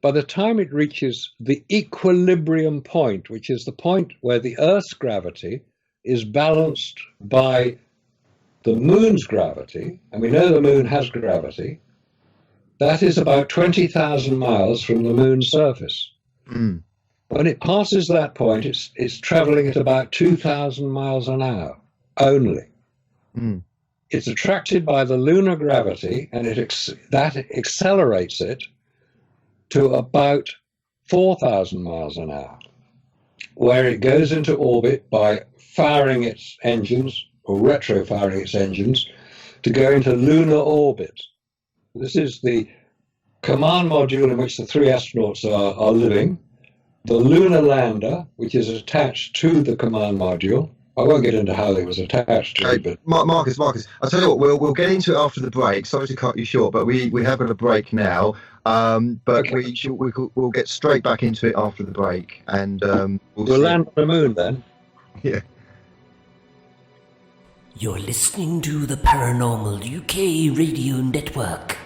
By the time it reaches the equilibrium point, which is the point where the Earth's gravity is balanced by the moon's gravity, and we know the moon has gravity, that is about 20,000 miles from the moon's surface. When it passes that point, it's traveling at about 2,000 miles an hour only. It's attracted by the lunar gravity, and that accelerates it to about 4,000 miles an hour, where it goes into orbit by firing its engines, or retro-firing its engines, to go into lunar orbit. This is the command module in which the 3 astronauts are living, the Lunar Lander, which is attached to the command module. I won't get into how it was attached to it, but Marcus, I'll tell you what, we'll get into it after the break. Sorry to cut you short, but we have got a break now. But okay. we'll get straight back into it after the break, and we'll land on the moon then. Yeah. You're listening to the Paranormal UK Radio Network.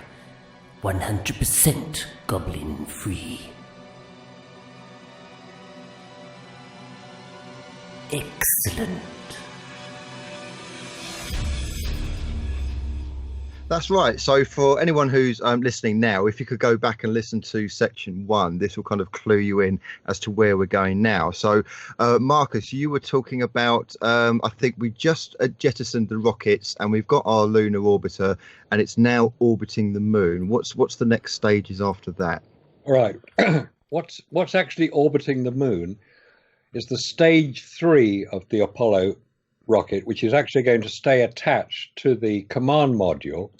100% goblin free. Excellent. That's right. So for anyone who's listening now, if you could go back and listen to section 1, this will kind of clue you in as to where we're going now. So, Marcus, you were talking about, I think we just jettisoned the rockets and we've got our lunar orbiter and it's now orbiting the moon. What's the next stages after that? All right. What's actually orbiting the moon is the stage 3 of the Apollo rocket, which is actually going to stay attached to the command module,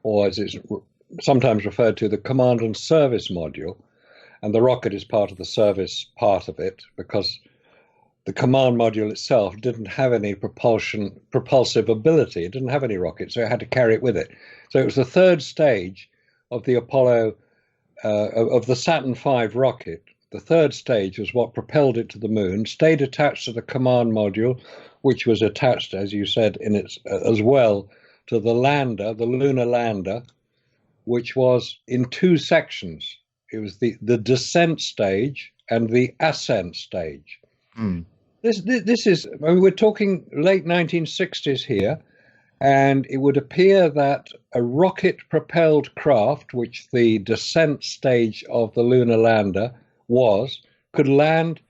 or as it's sometimes referred to, the command and service module. And the rocket is part of the service part of it because the command module itself didn't have any propulsive ability. It didn't have any rocket, so it had to carry it with it. So it was the third stage of the Apollo, of the Saturn V rocket. The third stage was what propelled it to the moon, stayed attached to the command module, which was attached, as you said, in its as well to the lander, the Lunar Lander, which was in two sections. It was the descent stage and the ascent stage. Mm. This is, I mean, we're talking late 1960s here, and it would appear that a rocket-propelled craft, which the descent stage of the Lunar Lander was, could land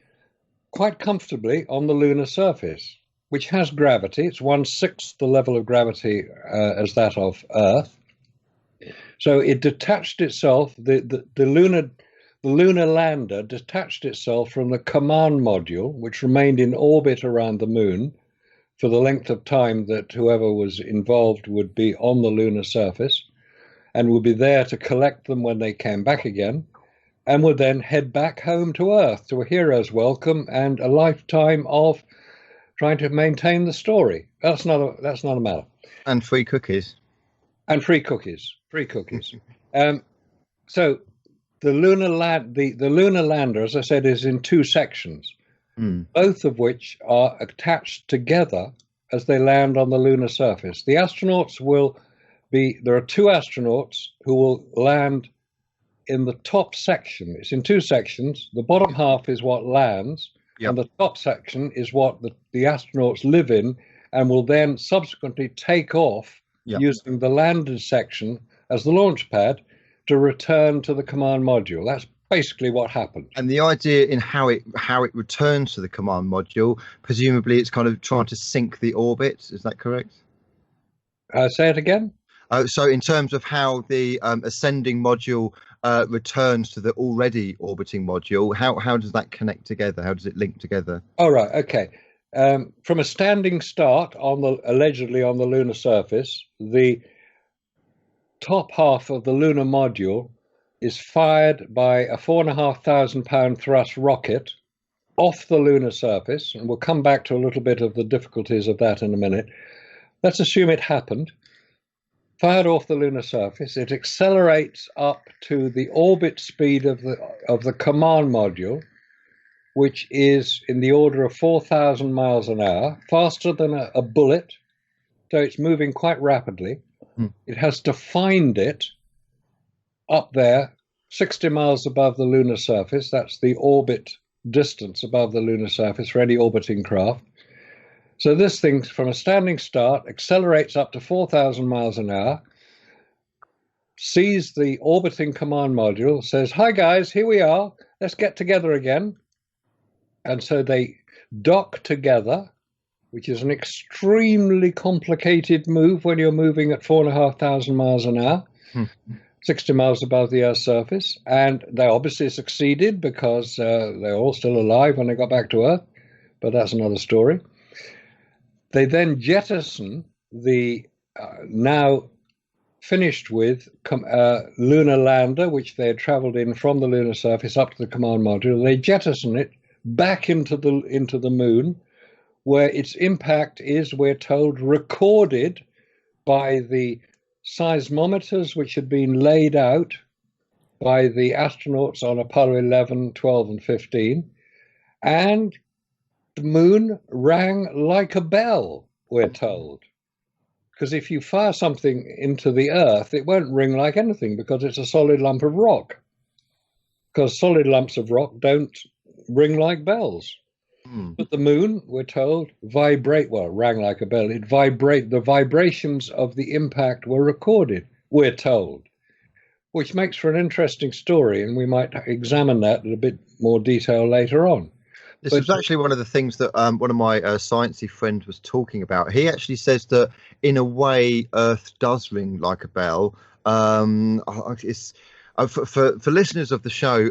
quite comfortably on the lunar surface, which has gravity. It's 1/6 the level of gravity as that of Earth. So it detached itself, the Lunar Lander detached itself from the command module, which remained in orbit around the moon for the length of time that whoever was involved would be on the lunar surface, and would be there to collect them when they came back again, and would then head back home to Earth to a hero's welcome and a lifetime of trying to maintain the story. That's not a matter. And free cookies. And free cookies. So the Lunar Lander, as I said, is in two sections, both of which are attached together as they land on the lunar surface. The astronauts there are two astronauts who will land in the top section. It's in two sections. The bottom half is what lands, and the top section is what the astronauts live in, and will then subsequently take off using the landed section as the launch pad to return to the command module. That's basically what happened. And the idea in how it returns to the command module, presumably it's kind of trying to sync the orbit. Is that correct? Say it again. So in terms of how the ascending module returns to the already orbiting module, how does that connect together? How does it link together? Oh, right. Okay. From a standing start allegedly on the lunar surface, the top half of the lunar module is fired by a 4,500 pound thrust rocket off the lunar surface, and we'll come back to a little bit of the difficulties of that in a minute. Let's assume it happened. Fired off the lunar surface, it accelerates up to the orbit speed of the command module, which is in the order of 4,000 miles an hour, faster than a bullet. So it's moving quite rapidly. It has to find it up there, 60 miles above the lunar surface. That's the orbit distance above the lunar surface for any orbiting craft. So this thing, from a standing start, accelerates up to 4,000 miles an hour, sees the orbiting command module, says, "Hi guys, here we are, let's get together again." And so they dock together, which is an extremely complicated move when you're moving at 4,500 miles an hour, 60 miles above the Earth's surface. And they obviously succeeded because they're all still alive when they got back to Earth, but that's another story. They then jettison the now finished with Lunar Lander, which they had traveled in from the lunar surface up to the command module. They jettison it back into the moon, where its impact is, we're told, recorded by the seismometers which had been laid out by the astronauts on Apollo 11, 12, and 15. And the moon rang like a bell, we're told. Because if you fire something into the Earth, it won't ring like anything because it's a solid lump of rock. Because solid lumps of rock don't ring like bells. But the moon, we're told, rang like a bell. The vibrations of the impact were recorded, we're told, which makes for an interesting story, and we might examine that in a bit more detail later on. This is actually one of the things that one of my sciencey friends was talking about. He actually says that in a way, Earth does ring like a bell. It's for listeners of the show,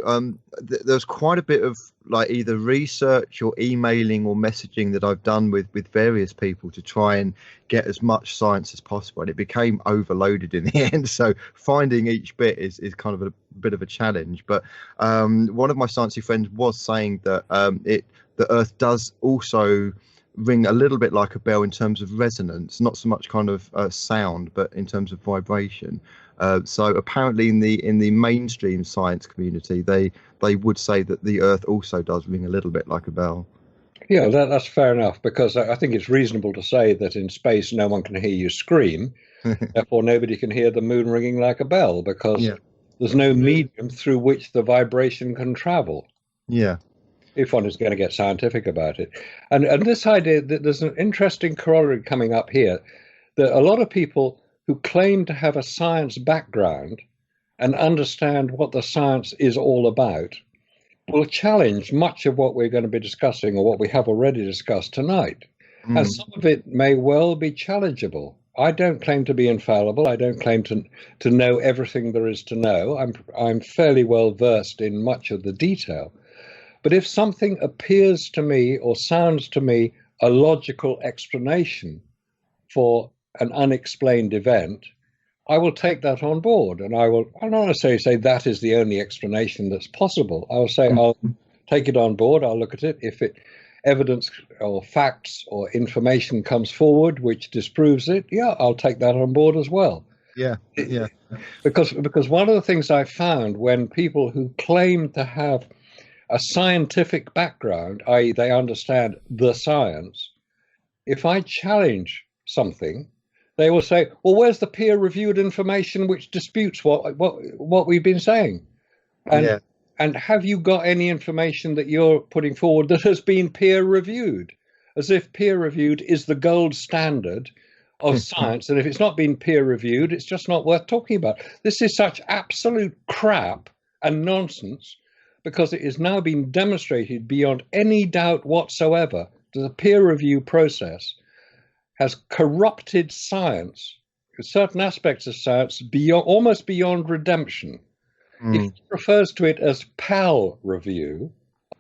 there's quite a bit of like either research or emailing or messaging that I've done with various people to try and get as much science as possible, and it became overloaded in the end. So finding each bit is kind of a bit of a challenge. But one of my sciencey friends was saying that the Earth does also ring a little bit like a bell in terms of resonance, not so much kind of sound, but in terms of vibration. So apparently in the mainstream science community, they would say that the Earth also does ring a little bit like a bell. Yeah, that's fair enough, because I think it's reasonable to say that in space no one can hear you scream, therefore nobody can hear the moon ringing like a bell, because there's no medium through which the vibration can travel. Yeah. If one is going to get scientific about it. And this idea that there's an interesting corollary coming up here, that a lot of people who claim to have a science background and understand what the science is all about will challenge much of what we're going to be discussing, or what we have already discussed tonight. And some of it may well be challengeable. I don't claim to be infallible. I don't claim to know everything there is to know. I'm fairly well versed in much of the detail. But if something appears to me or sounds to me a logical explanation for an unexplained event, I will take that on board, and I don't want to say that is the only explanation that's possible. I will say I'll take it on board. I'll look at it. If evidence or facts or information comes forward which disproves it, I'll take that on board as well. Yeah. Because one of the things I found when people who claim to have a scientific background, i.e., they understand the science, if I challenge something, they will say, well, where's the peer-reviewed information which disputes what we've been saying? And have you got any information that you're putting forward that has been peer-reviewed? As if peer-reviewed is the gold standard of science, and if it's not been peer-reviewed, it's just not worth talking about. This is such absolute crap and nonsense, because it is now being demonstrated beyond any doubt whatsoever that the peer review process has corrupted science, certain aspects of science, almost beyond redemption. If it refers to it as pal review,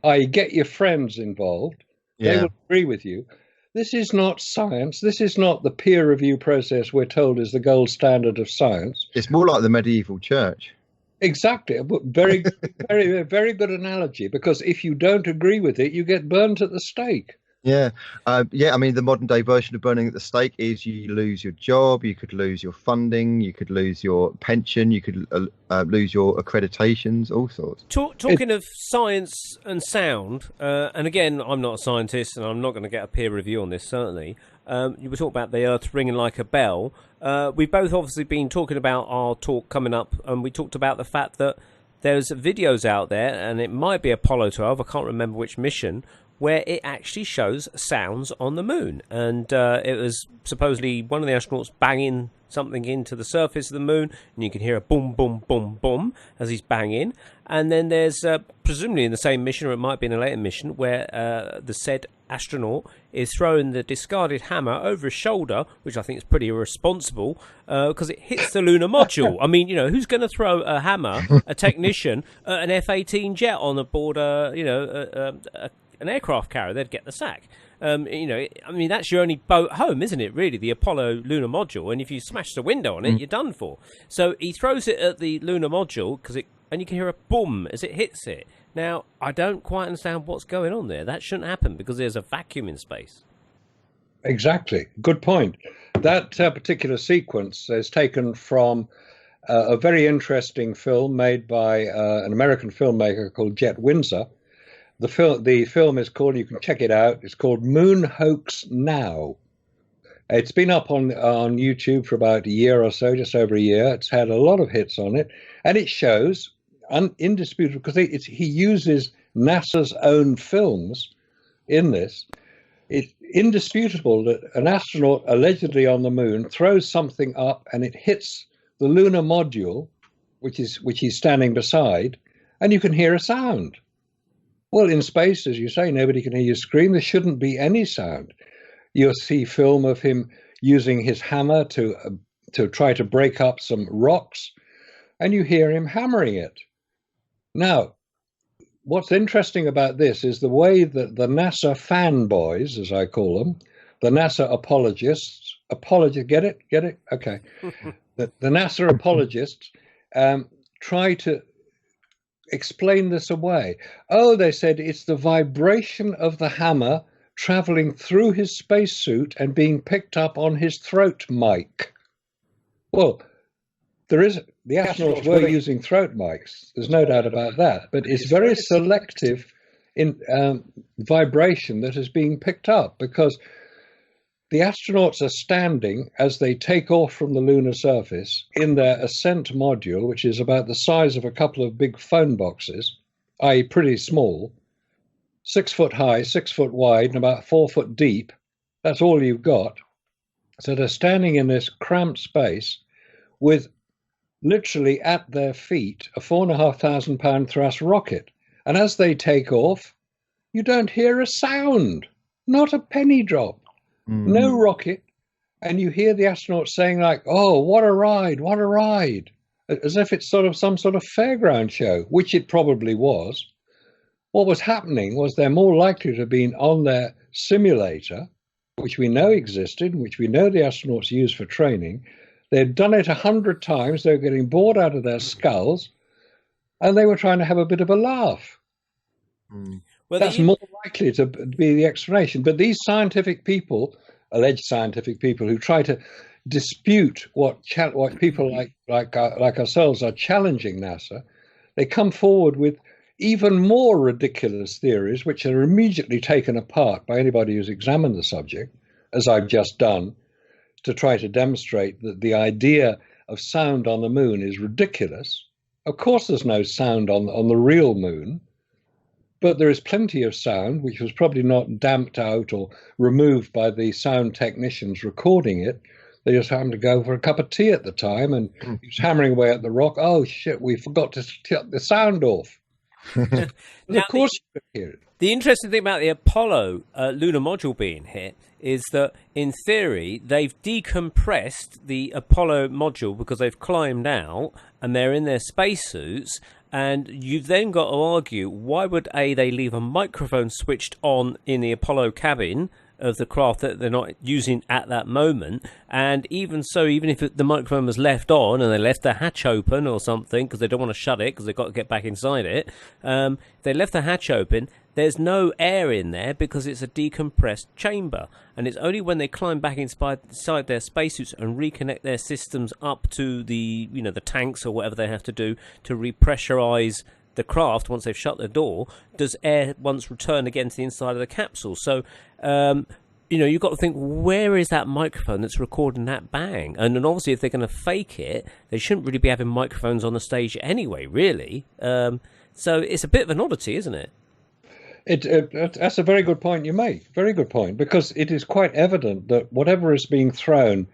i.e. get your friends involved, they will agree with you. This is not science. This is not the peer review process we're told is the gold standard of science. It's more like the medieval church. Exactly. Very, very, very good analogy, because if you don't agree with it, you get burnt at the stake. Yeah. I mean, the modern day version of burning at the stake is you lose your job, you could lose your funding, you could lose your pension, you could lose your accreditations, all sorts. Talking of science and sound, and again, I'm not a scientist and I'm not going to get a peer review on this, certainly. You were talking about the Earth ringing like a bell. We've both obviously been talking about our talk coming up, and we talked about the fact that there's videos out there, and it might be Apollo 12, I can't remember which mission, where it actually shows sounds on the moon. And it was supposedly one of the astronauts banging something into the surface of the moon, and you can hear a boom, boom, boom, boom as he's banging. And then there's presumably in the same mission, or it might be in a later mission, where the said astronaut is throwing the discarded hammer over his shoulder, which I think is pretty irresponsible, because it hits the lunar module. I mean, who's going to throw a hammer, a technician, an F-18 jet on aboard an aircraft carrier? They'd get the sack. I mean, that's your only boat home, isn't it, really, the Apollo lunar module? And if you smash the window on it, you're done for. So he throws it at the lunar module, and you can hear a boom as it hits it. Now, I don't quite understand what's going on there. That shouldn't happen, because there's a vacuum in space. Exactly. Good point. That particular sequence is taken from a very interesting film made by an American filmmaker called Jet Windsor. The film is called, you can check it out, it's called Moon Hoax Now. It's been up on YouTube for about a year or so, just over a year. It's had a lot of hits on it, and it shows, indisputable, because he uses NASA's own films in this. It's indisputable that an astronaut allegedly on the moon throws something up and it hits the lunar module, which he's standing beside, and you can hear a sound. Well, in space, as you say, nobody can hear you scream. There shouldn't be any sound. You'll see film of him using his hammer to try to break up some rocks, and you hear him hammering it. Now, what's interesting about this is the way that the NASA fanboys, as I call them, the NASA apologists, get it? Okay. The NASA apologists try to explain this away. Oh, they said it's the vibration of the hammer traveling through his spacesuit and being picked up on his throat mic. Well, the astronauts were using throat mics. There's no doubt about that. But it's very selective in vibration that is being picked up, because the astronauts are standing as they take off from the lunar surface in their ascent module, which is about the size of a couple of big phone boxes, i.e. pretty small, 6 foot high, 6 foot wide, and about 4 foot deep. That's all you've got. So they're standing in this cramped space with literally at their feet a 4,500 pound thrust rocket. And as they take off, you don't hear a sound, not a penny drop. No rocket, and you hear the astronauts saying like, "Oh, what a ride, what a ride," as if it's sort of some sort of fairground show, which it probably was. What was happening was they're more likely to have been on their simulator, which we know existed, which we know the astronauts used for training. They'd done it 100 times, they were getting bored out of their skulls, and they were trying to have a bit of a laugh. Well, that's more likely to be the explanation. But these scientific people, alleged scientific people, who try to dispute what people like ourselves are challenging NASA, they come forward with even more ridiculous theories, which are immediately taken apart by anybody who's examined the subject, as I've just done, to try to demonstrate that the idea of sound on the moon is ridiculous. Of course, there's no sound on the real moon. But there is plenty of sound, which was probably not damped out or removed by the sound technicians recording it. They just happened to go for a cup of tea at the time, and he was hammering away at the rock. Oh, shit, we forgot to shut the sound off. Now, of course you could hear it. The interesting thing about the Apollo lunar module being hit is that, in theory, they've decompressed the Apollo module because they've climbed out and they're in their spacesuits. And you've then got to argue, why would they leave a microphone switched on in the Apollo cabin of the craft that they're not using at that moment? And even so, even if the microphone was left on and they left the hatch open or something because they don't want to shut it because they've got to get back inside it, they left the hatch open, there's no air in there because it's a decompressed chamber. And it's only when they climb back inside their spacesuits and reconnect their systems up to the tanks or whatever they have to do to repressurize the craft once they've shut the door, does air once return again to the inside of the capsule. So, you've got to think, where is that microphone that's recording that bang? And then obviously, if they're going to fake it, they shouldn't really be having microphones on the stage anyway, really. So it's a bit of an oddity, isn't it? That's a very good point you make. Very good point, because it is quite evident that whatever is being thrown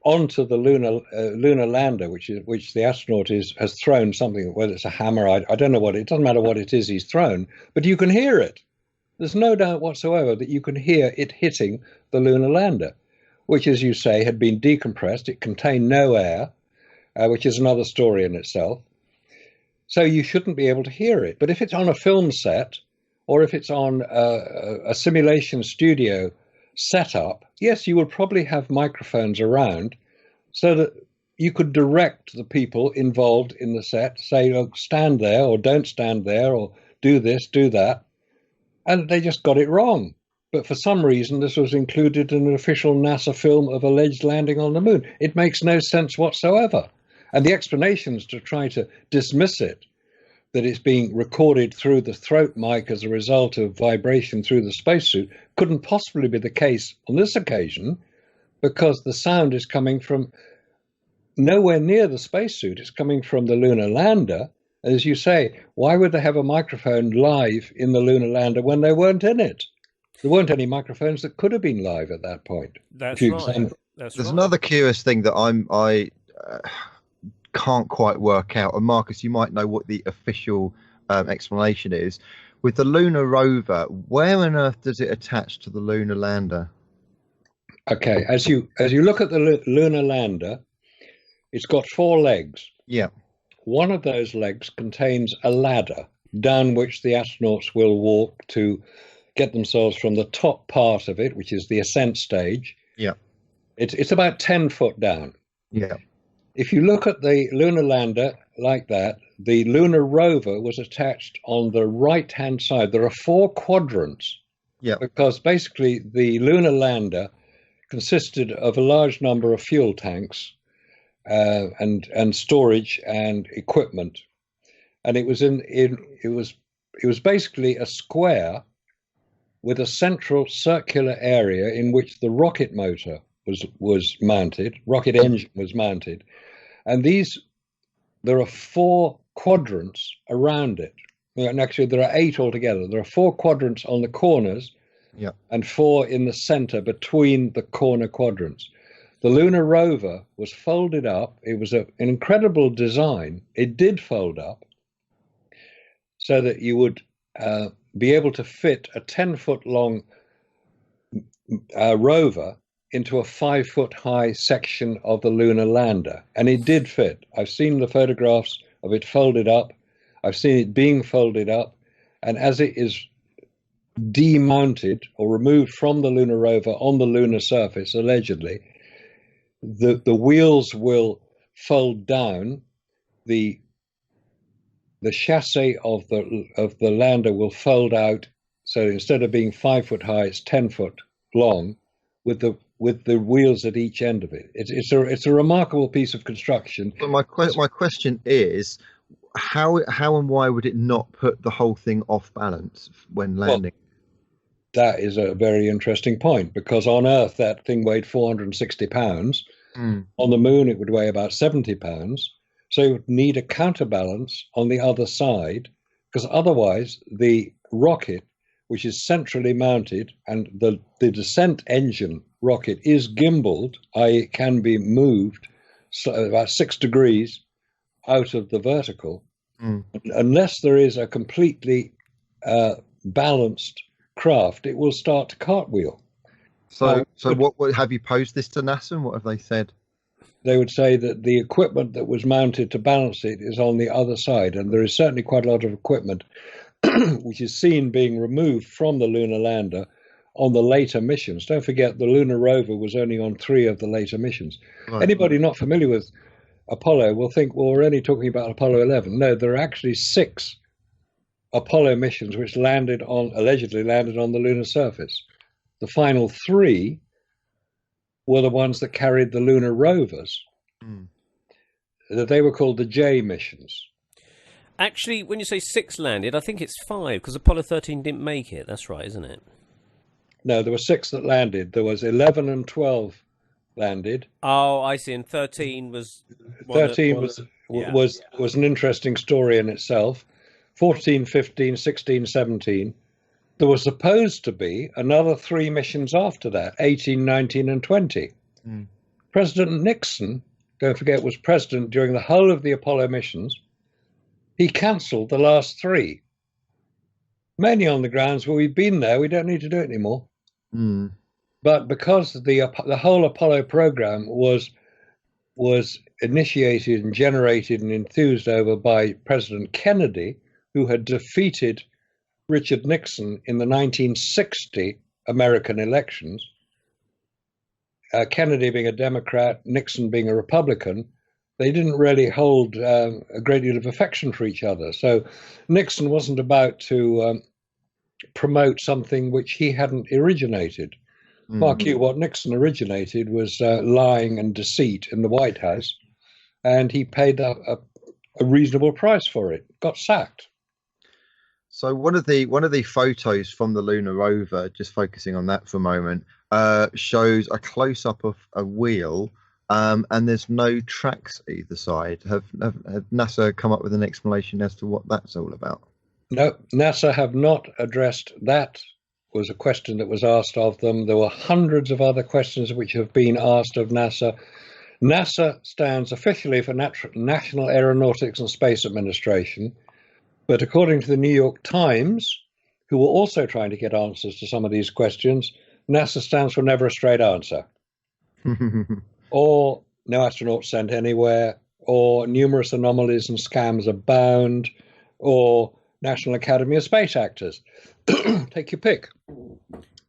onto the lunar lander, which the astronaut has thrown something, whether it's a hammer, I don't know what it doesn't matter what it is he's thrown, but you can hear it. There's no doubt whatsoever that you can hear it hitting the lunar lander, which, as you say, had been decompressed. It contained no air, which is another story in itself. So you shouldn't be able to hear it. But if it's on a film set, or if it's on a simulation studio setup, yes, you would probably have microphones around so that you could direct the people involved in the set, say, oh, stand there, or don't stand there, or do this, do that. And they just got it wrong. But for some reason, this was included in an official NASA film of alleged landing on the moon. It makes no sense whatsoever. And the explanations to try to dismiss it, that it's being recorded through the throat mic as a result of vibration through the spacesuit, couldn't possibly be the case on this occasion, because the sound is coming from nowhere near the spacesuit. It's coming from the lunar lander. As you say, why would they have a microphone live in the lunar lander when they weren't in it? There weren't any microphones that could have been live at that point. That's right. There's another curious thing that I can't quite work out, and Marcus, you might know what the official explanation is. With the Lunar Rover, where on earth does it attach to the lunar lander? Okay, as you look at the lunar lander, it's got 4 legs. Yeah. One of those legs contains a ladder down which the astronauts will walk to get themselves from the top part of it, which is the ascent stage. Yeah. It's about 10 foot down. Yeah. If you look at the lunar lander like that, the Lunar Rover was attached on the right-hand side. There are 4 quadrants Yeah. Because basically the Lunar Lander consisted of a large number of fuel tanks and storage and equipment, and it was basically a square with a central circular area in which the rocket motor was mounted, rocket engine was mounted, and there are 4 quadrants around it. And actually, there are 8 altogether. There are 4 quadrants on the corners, and 4 in the center between the corner quadrants. The Lunar Rover was folded up. It was an incredible design. It did fold up so that you would be able to fit a 10-foot long rover into a 5-foot high section of the Lunar Lander. And it did fit. I've seen the photographs of it folded up. I've seen it being folded up. And as it is demounted or removed from the Lunar Rover on the lunar surface, allegedly, the wheels will fold down. The chassis of the lander will fold out, so instead of being 5 foot high, it's 10 foot long, with the wheels at each end of it. It's a remarkable piece of construction. But my question is, how and why would it not put the whole thing off balance when landing? Well, that is a very interesting point, because on Earth that thing weighed 460 pounds. On the moon it would weigh about 70 pounds. So you would need a counterbalance on the other side, because otherwise the rocket, which is centrally mounted, and the descent engine rocket is gimbaled, i.e. it can be moved about 6 degrees out of the vertical, unless there is a completely balanced craft, it will start to cartwheel. So what have you posed this to NASA, and what have they said? They would say that the equipment that was mounted to balance it is on the other side, and there is certainly quite a lot of equipment which is seen being removed from the Lunar Lander on the later missions. Don't forget, the Lunar Rover was only on 3 of the later missions. Right. Anybody not familiar with Apollo will think, well, we're only talking about Apollo 11. No, there are actually 6 Apollo missions which allegedly landed on the lunar surface. The final 3 were the ones that carried the lunar rovers. They were called the J missions. Actually, when you say 6 landed, I think it's 5, because Apollo 13 didn't make it. That's right, isn't it? No, there were 6 that landed. There was 11 and 12 landed. Oh, I see. And 13 was... 13 was an interesting story in itself. 14, 15, 16, 17. There was supposed to be another 3 missions after that, 18, 19, and 20. President Nixon, don't forget, was president during the whole of the Apollo missions. He cancelled the last 3. Mainly on the grounds, well, we've been there, we don't need to do it anymore. But because the whole Apollo program was initiated and generated and enthused over by President Kennedy, who had defeated Richard Nixon in the 1960 American elections, Kennedy being a Democrat, Nixon being a Republican, they didn't really hold a great deal of affection for each other. So Nixon wasn't about to promote something which he hadn't originated. Mark you, what Nixon originated was lying and deceit in the White House, and he paid a reasonable price for it, got sacked. So one of the photos from the Lunar Rover, just focusing on that for a moment, shows a close-up of a wheel, and there's no tracks either side. Have NASA come up with an explanation as to what that's all about? No, NASA have not addressed that. Was a question that was asked of them. There were hundreds of other questions which have been asked of NASA. NASA stands officially for National Aeronautics and Space Administration. But according to the New York Times, who were also trying to get answers to some of these questions, NASA stands for never a straight answer. Or no astronauts sent anywhere, or numerous anomalies and scams abound, or National Academy of Space Actors. Take your pick.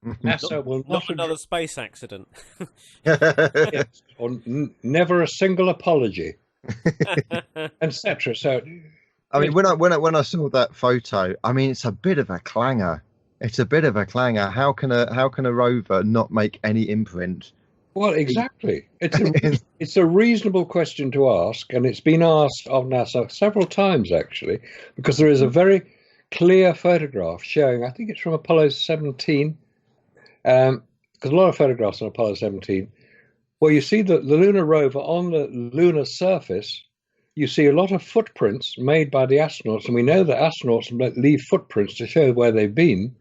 NASA will not another space accident. Yes, or never a single apology, etc. So, I mean, when I saw that photo, I mean, it's a bit of a clanger. It's a bit of a clanger. How can a rover not make any imprint? Well, exactly. It's a reasonable question to ask, and it's been asked of NASA several times actually, because there is a very clear photograph showing. I think it's from Apollo 17, because a lot of photographs on Apollo 17, where you see the lunar rover on the lunar surface. You see a lot of footprints made by the astronauts, and we know that astronauts leave footprints to show where they've been.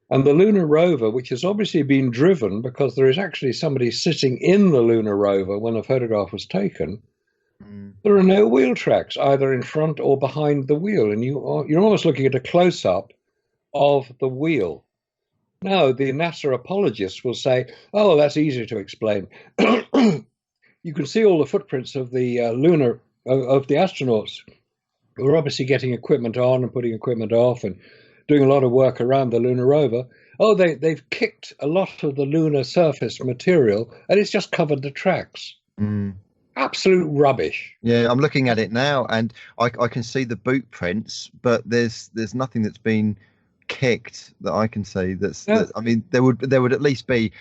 And the lunar rover, which has obviously been driven because there is actually somebody sitting in the lunar rover when the photograph was taken, there are no wheel tracks either in front or behind the wheel. And you're almost looking at a close-up of the wheel. Now, the NASA apologists will say, oh, that's easy to explain. You can see all the footprints of the of the astronauts who are obviously getting equipment on and putting equipment off and doing a lot of work around the lunar rover. Oh, they've kicked a lot of the lunar surface material and it's just covered the tracks. Absolute rubbish. Yeah, I'm looking at it now, and I can see the boot prints, but there's nothing that's been kicked that I can see. I mean, there would at least be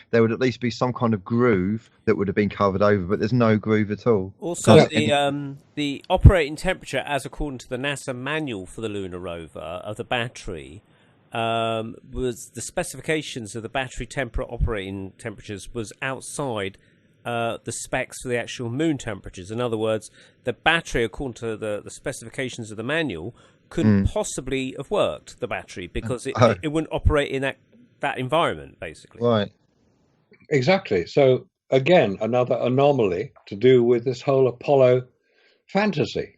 some kind of groove that would have been covered over, but there's no groove at all. Also, the operating temperature, as according to the NASA manual for the lunar rover of the battery, was the specifications of the battery operating temperatures was outside the specs for the actual moon temperatures. In other words, the battery, according to the specifications of the manual, couldn't possibly have worked, the battery, because it wouldn't operate in that environment, basically. Right. Exactly. So, again, another anomaly to do with this whole Apollo fantasy,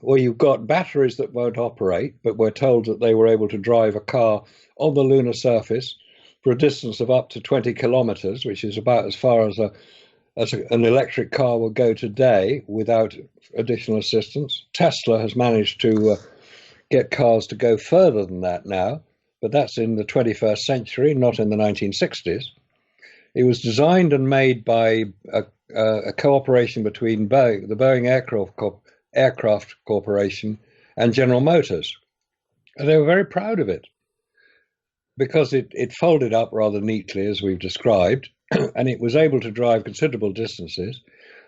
where you've got batteries that won't operate, but we're told that they were able to drive a car on the lunar surface for a distance of up to 20 kilometers, which is about as far as an electric car will go today without additional assistance. Tesla has managed to get cars to go further than that now, but that's in the 21st century, not in the 1960s. It was designed and made by a cooperation between the Boeing Aircraft Corporation and General Motors. And they were very proud of it because it folded up rather neatly, as we've described, and it was able to drive considerable distances.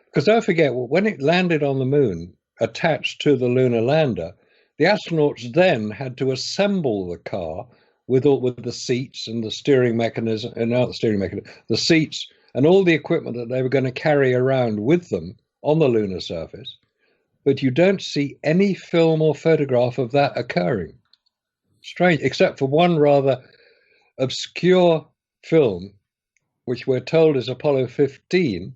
Because don't forget, when it landed on the moon, attached to the Lunar Lander, the astronauts then had to assemble the car with the seats and the steering mechanism, and not the steering mechanism, the seats and all the equipment that they were going to carry around with them on the lunar surface. But you don't see any film or photograph of that occurring. Strange, except for one rather obscure film, which we're told is Apollo 15,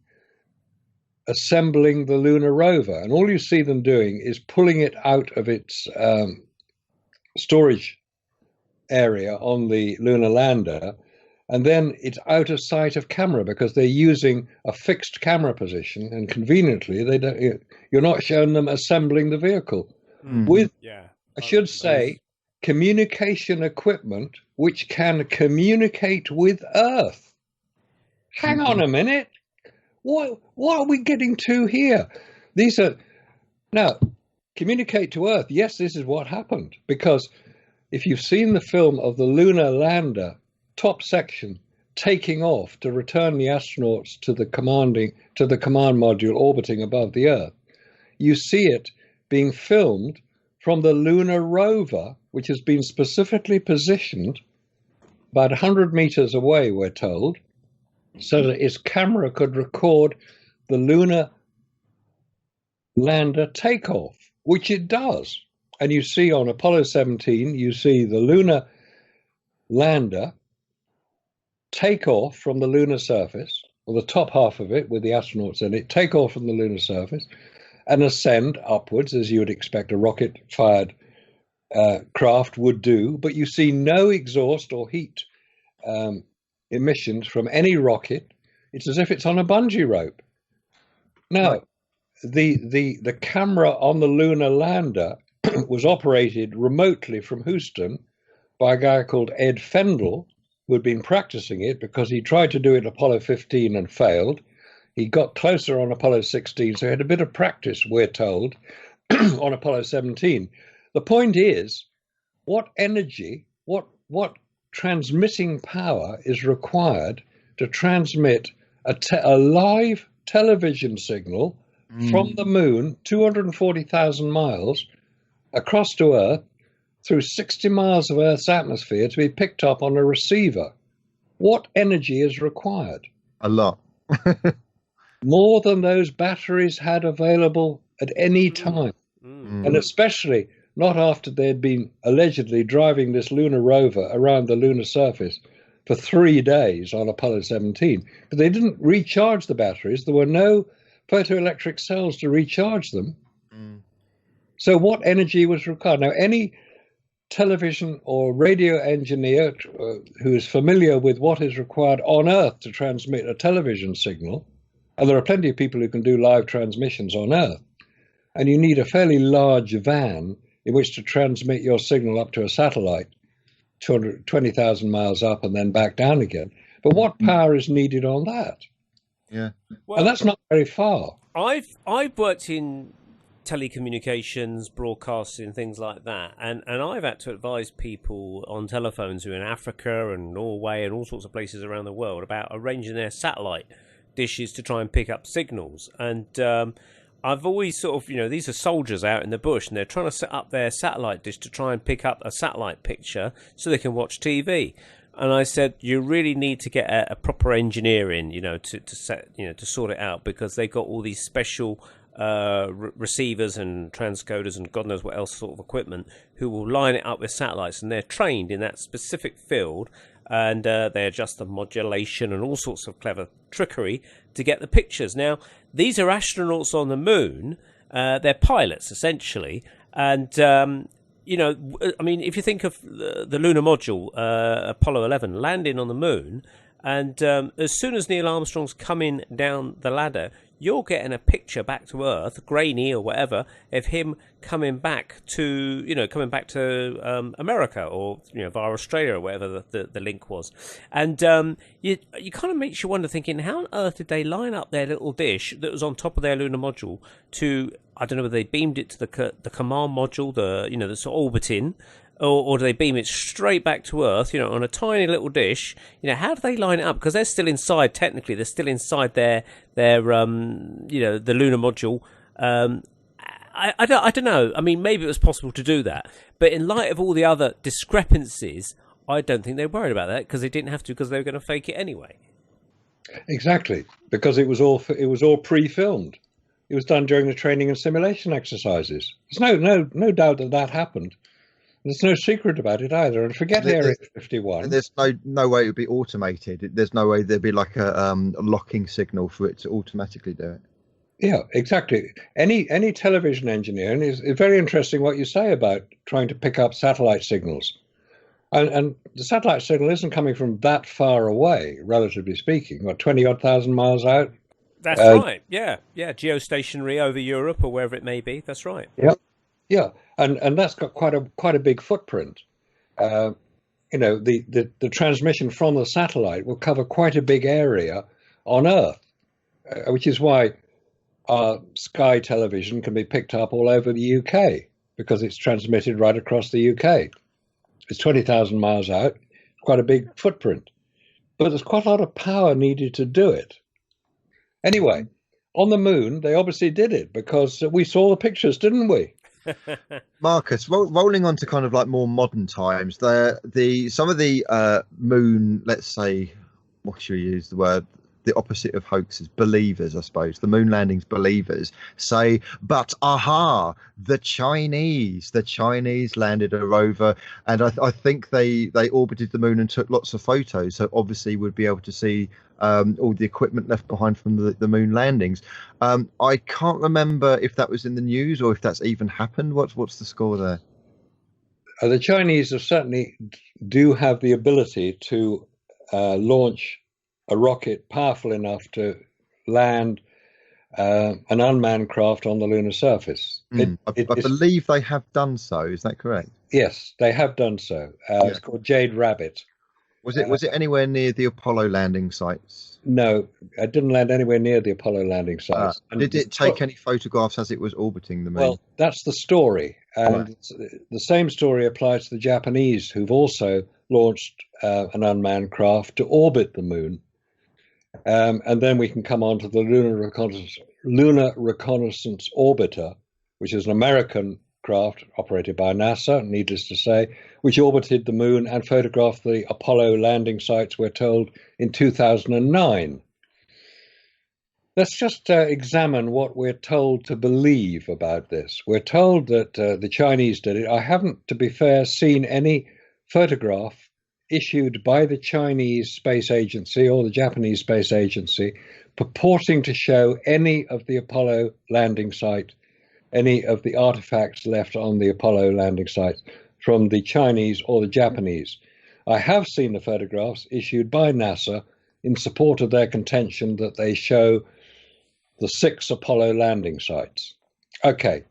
assembling the lunar rover. And all you see them doing is pulling it out of its storage area on the lunar lander, and then it's out of sight of camera because they're using a fixed camera position, and conveniently you're not showing them assembling the vehicle with, I should say, communication equipment which can communicate with Earth. Hang on a minute. What are we getting to here? These are now communicate to Earth. Yes, this is what happened, because if you've seen the film of the Lunar Lander top section taking off to return the astronauts to the command module orbiting above the Earth, you see it being filmed from the Lunar Rover, which has been specifically positioned about 100 meters away, we're told, so that its camera could record the Lunar Lander takeoff, which it does. And you see on Apollo 17, you see the Lunar Lander take off from the lunar surface, or the top half of it with the astronauts in it, take off from the lunar surface and ascend upwards, as you would expect a rocket-fired craft would do. But you see no exhaust or heat emissions from any rocket. It's as if it's on a bungee rope. Now, the camera on the Lunar Lander was operated remotely from Houston by a guy called Ed Fendel, who had been practicing it because he tried to do it Apollo 15 and failed. He got closer on Apollo 16, so he had a bit of practice, we're told, on Apollo 17. The point is, what energy, what transmitting power is required to transmit a live television signal from the moon, 240,000 miles, across to Earth, through 60 miles of Earth's atmosphere to be picked up on a receiver? What energy is required? A lot. More than those batteries had available at any time. And especially not after they'd been allegedly driving this lunar rover around the lunar surface for 3 days on Apollo 17. But they didn't recharge the batteries. There were no photoelectric cells to recharge them. So what energy was required? Now, any television or radio engineer who is familiar with what is required on Earth to transmit a television signal, and there are plenty of people who can do live transmissions on Earth, and you need a fairly large van in which to transmit your signal up to a satellite 220,000 miles up and then back down again. But what power is needed on that? Yeah. Well, And that's not very far. I've worked in telecommunications, broadcasting, things like that, and I've had to advise people on telephones who are in Africa and Norway and all sorts of places around the world about arranging their satellite dishes to try and pick up signals. And I've always sort of, these are soldiers out in the bush and they're trying to set up their satellite dish to try and pick up a satellite picture so they can watch TV. And I said, you really need to get a proper engineer in, to sort it out, because they've got all these special receivers and transcoders and God knows what else sort of equipment who will line it up with satellites, and they're trained in that specific field, and they adjust the modulation and all sorts of clever trickery to get the pictures. Now, these are astronauts on the moon. They're pilots, essentially. And, if you think of the lunar module, Apollo 11, landing on the moon, and as soon as Neil Armstrong's coming down the ladder, you're getting a picture back to Earth, grainy or whatever, of him coming back to America, or via Australia or whatever the link was. And you kind of makes you wonder, thinking, how on earth did they line up their little dish that was on top of their lunar module to, I don't know whether they beamed it to the command module, that's orbiting, or do they beam it straight back to Earth, on a tiny little dish? How do they line it up? Because they're still inside, technically, they're still inside their the lunar module. I don't know. I mean, maybe it was possible to do that. But in light of all the other discrepancies, I don't think they worried about that, because they didn't have to, because they were going to fake it anyway. Exactly, because it was all pre-filmed. It was done during the training and simulation exercises. There's no doubt that happened. There's no secret about it either. And forget Area 51. There's no way it would be automated. There's no way there'd be like a locking signal for it to automatically do it. Yeah, exactly. Any television engineer, and it's very interesting what you say about trying to pick up satellite signals. And the satellite signal isn't coming from that far away, relatively speaking, 20-odd thousand miles out. That's right. Yeah. Geostationary over Europe or wherever it may be. That's right. Yeah, and that's got quite a big footprint. The transmission from the satellite will cover quite a big area on Earth, which is why Sky television can be picked up all over the UK, because it's transmitted right across the UK. It's 20,000 miles out, quite a big footprint, but there's quite a lot of power needed to do it. Anyway, on the moon, they obviously did it, because we saw the pictures, didn't we? Marcus, rolling on to kind of like more modern times, some of the moon, let's say, what should we use the word, the opposite of hoaxes, believers, I suppose, the moon landings believers say, but the Chinese landed a rover, and I think they orbited the moon and took lots of photos, so obviously would be able to see all the equipment left behind from the moon landings. I can't remember if that was in the news or if that's even happened. What's the score there? The Chinese certainly do have the ability to launch a rocket powerful enough to land an unmanned craft on the lunar surface. I believe they have done so. Is that correct? Yes, they have done so. It's called Jade Rabbit. Was it anywhere near the Apollo landing sites? No, it didn't land anywhere near the Apollo landing sites. Did it take any photographs as it was orbiting the moon? Well, that's the story. And the same story applies to the Japanese, who've also launched an unmanned craft to orbit the moon. And then we can come on to the Lunar Reconnaissance Orbiter, which is an American craft operated by NASA, needless to say, which orbited the moon and photographed the Apollo landing sites, we're told, in 2009. Let's just examine what we're told to believe about this. We're told that the Chinese did it. I haven't, to be fair, seen any photograph issued by the Chinese Space Agency or the Japanese Space Agency purporting to show any of the Apollo landing site, any of the artifacts left on the Apollo landing site from the Chinese or the Japanese. I have seen the photographs issued by NASA in support of their contention that they show the 6 Apollo landing sites. Okay,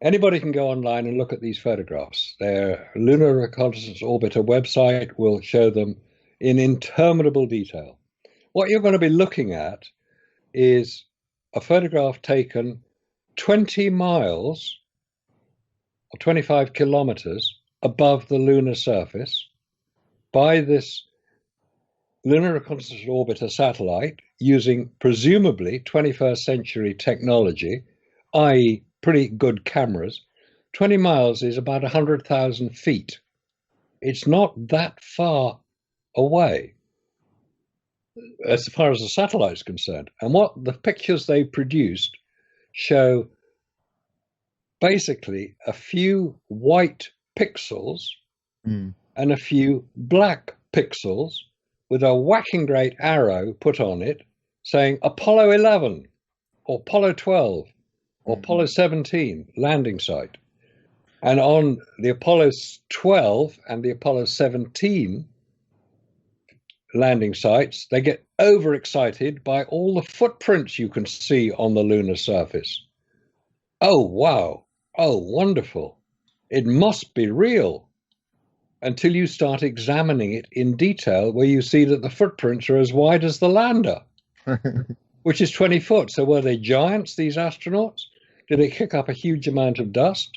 anybody can go online and look at these photographs. Their Lunar Reconnaissance Orbiter website will show them in interminable detail. What you're going to be looking at is a photograph taken 20 miles or 25 kilometers above the lunar surface by this Lunar Reconnaissance Orbiter satellite using presumably 21st century technology, i.e. pretty good cameras. 20 miles is about 100,000 feet. It's not that far away as far as the satellite is concerned. And what the pictures they produced show basically a few white pixels and a few black pixels with a whacking great arrow put on it saying Apollo 11 or Apollo 12 or Apollo 17 landing site. And on the Apollo 12 and the Apollo 17 landing sites, they get overexcited by all the footprints you can see on the lunar surface. Oh, wow. Oh, wonderful. It must be real. Until you start examining it in detail, where you see that the footprints are as wide as the lander, which is 20 foot. So were they giants, these astronauts? Did they kick up a huge amount of dust?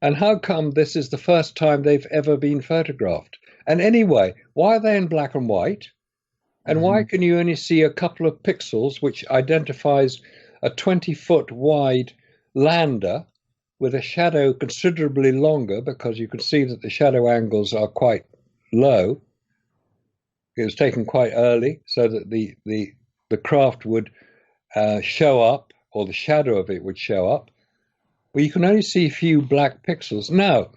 And how come this is the first time they've ever been photographed? And anyway, why are they in black and white? And why can you only see a couple of pixels, which identifies a 20-foot wide lander with a shadow considerably longer, because you can see that the shadow angles are quite low. It was taken quite early so that the craft would show up, or the shadow of it would show up. Well, you can only see a few black pixels. Now,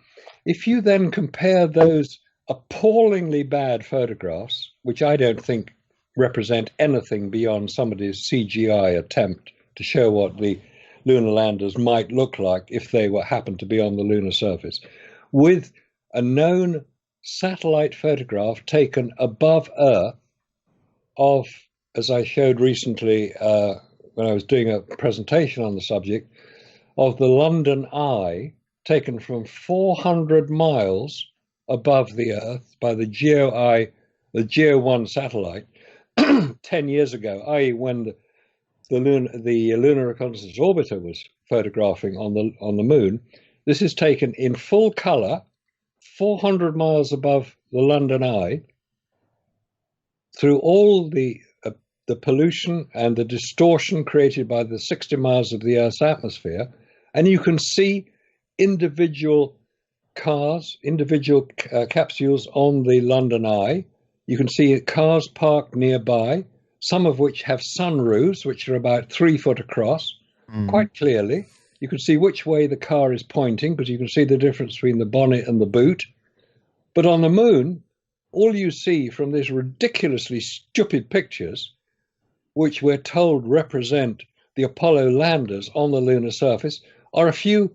if you then compare those appallingly bad photographs, which I don't think represent anything beyond somebody's CGI attempt to show what the lunar landers might look like if they happened to be on the lunar surface, with a known satellite photograph taken above Earth of, as I showed recently when I was doing a presentation on the subject, of the London Eye, taken from 400 miles above the Earth by the Geo 1 satellite 10 years ago, i.e. when the Lunar Reconnaissance Orbiter was photographing on the moon. This is taken in full color, 400 miles above the London Eye, through all the pollution and the distortion created by the 60 miles of the Earth's atmosphere, and you can see individual cars, individual capsules on the London Eye. You can see cars parked nearby, some of which have sunroofs, which are about 3 foot across, quite clearly. You can see which way the car is pointing, because you can see the difference between the bonnet and the boot. But on the moon, all you see from these ridiculously stupid pictures, which we're told represent the Apollo landers on the lunar surface, are a few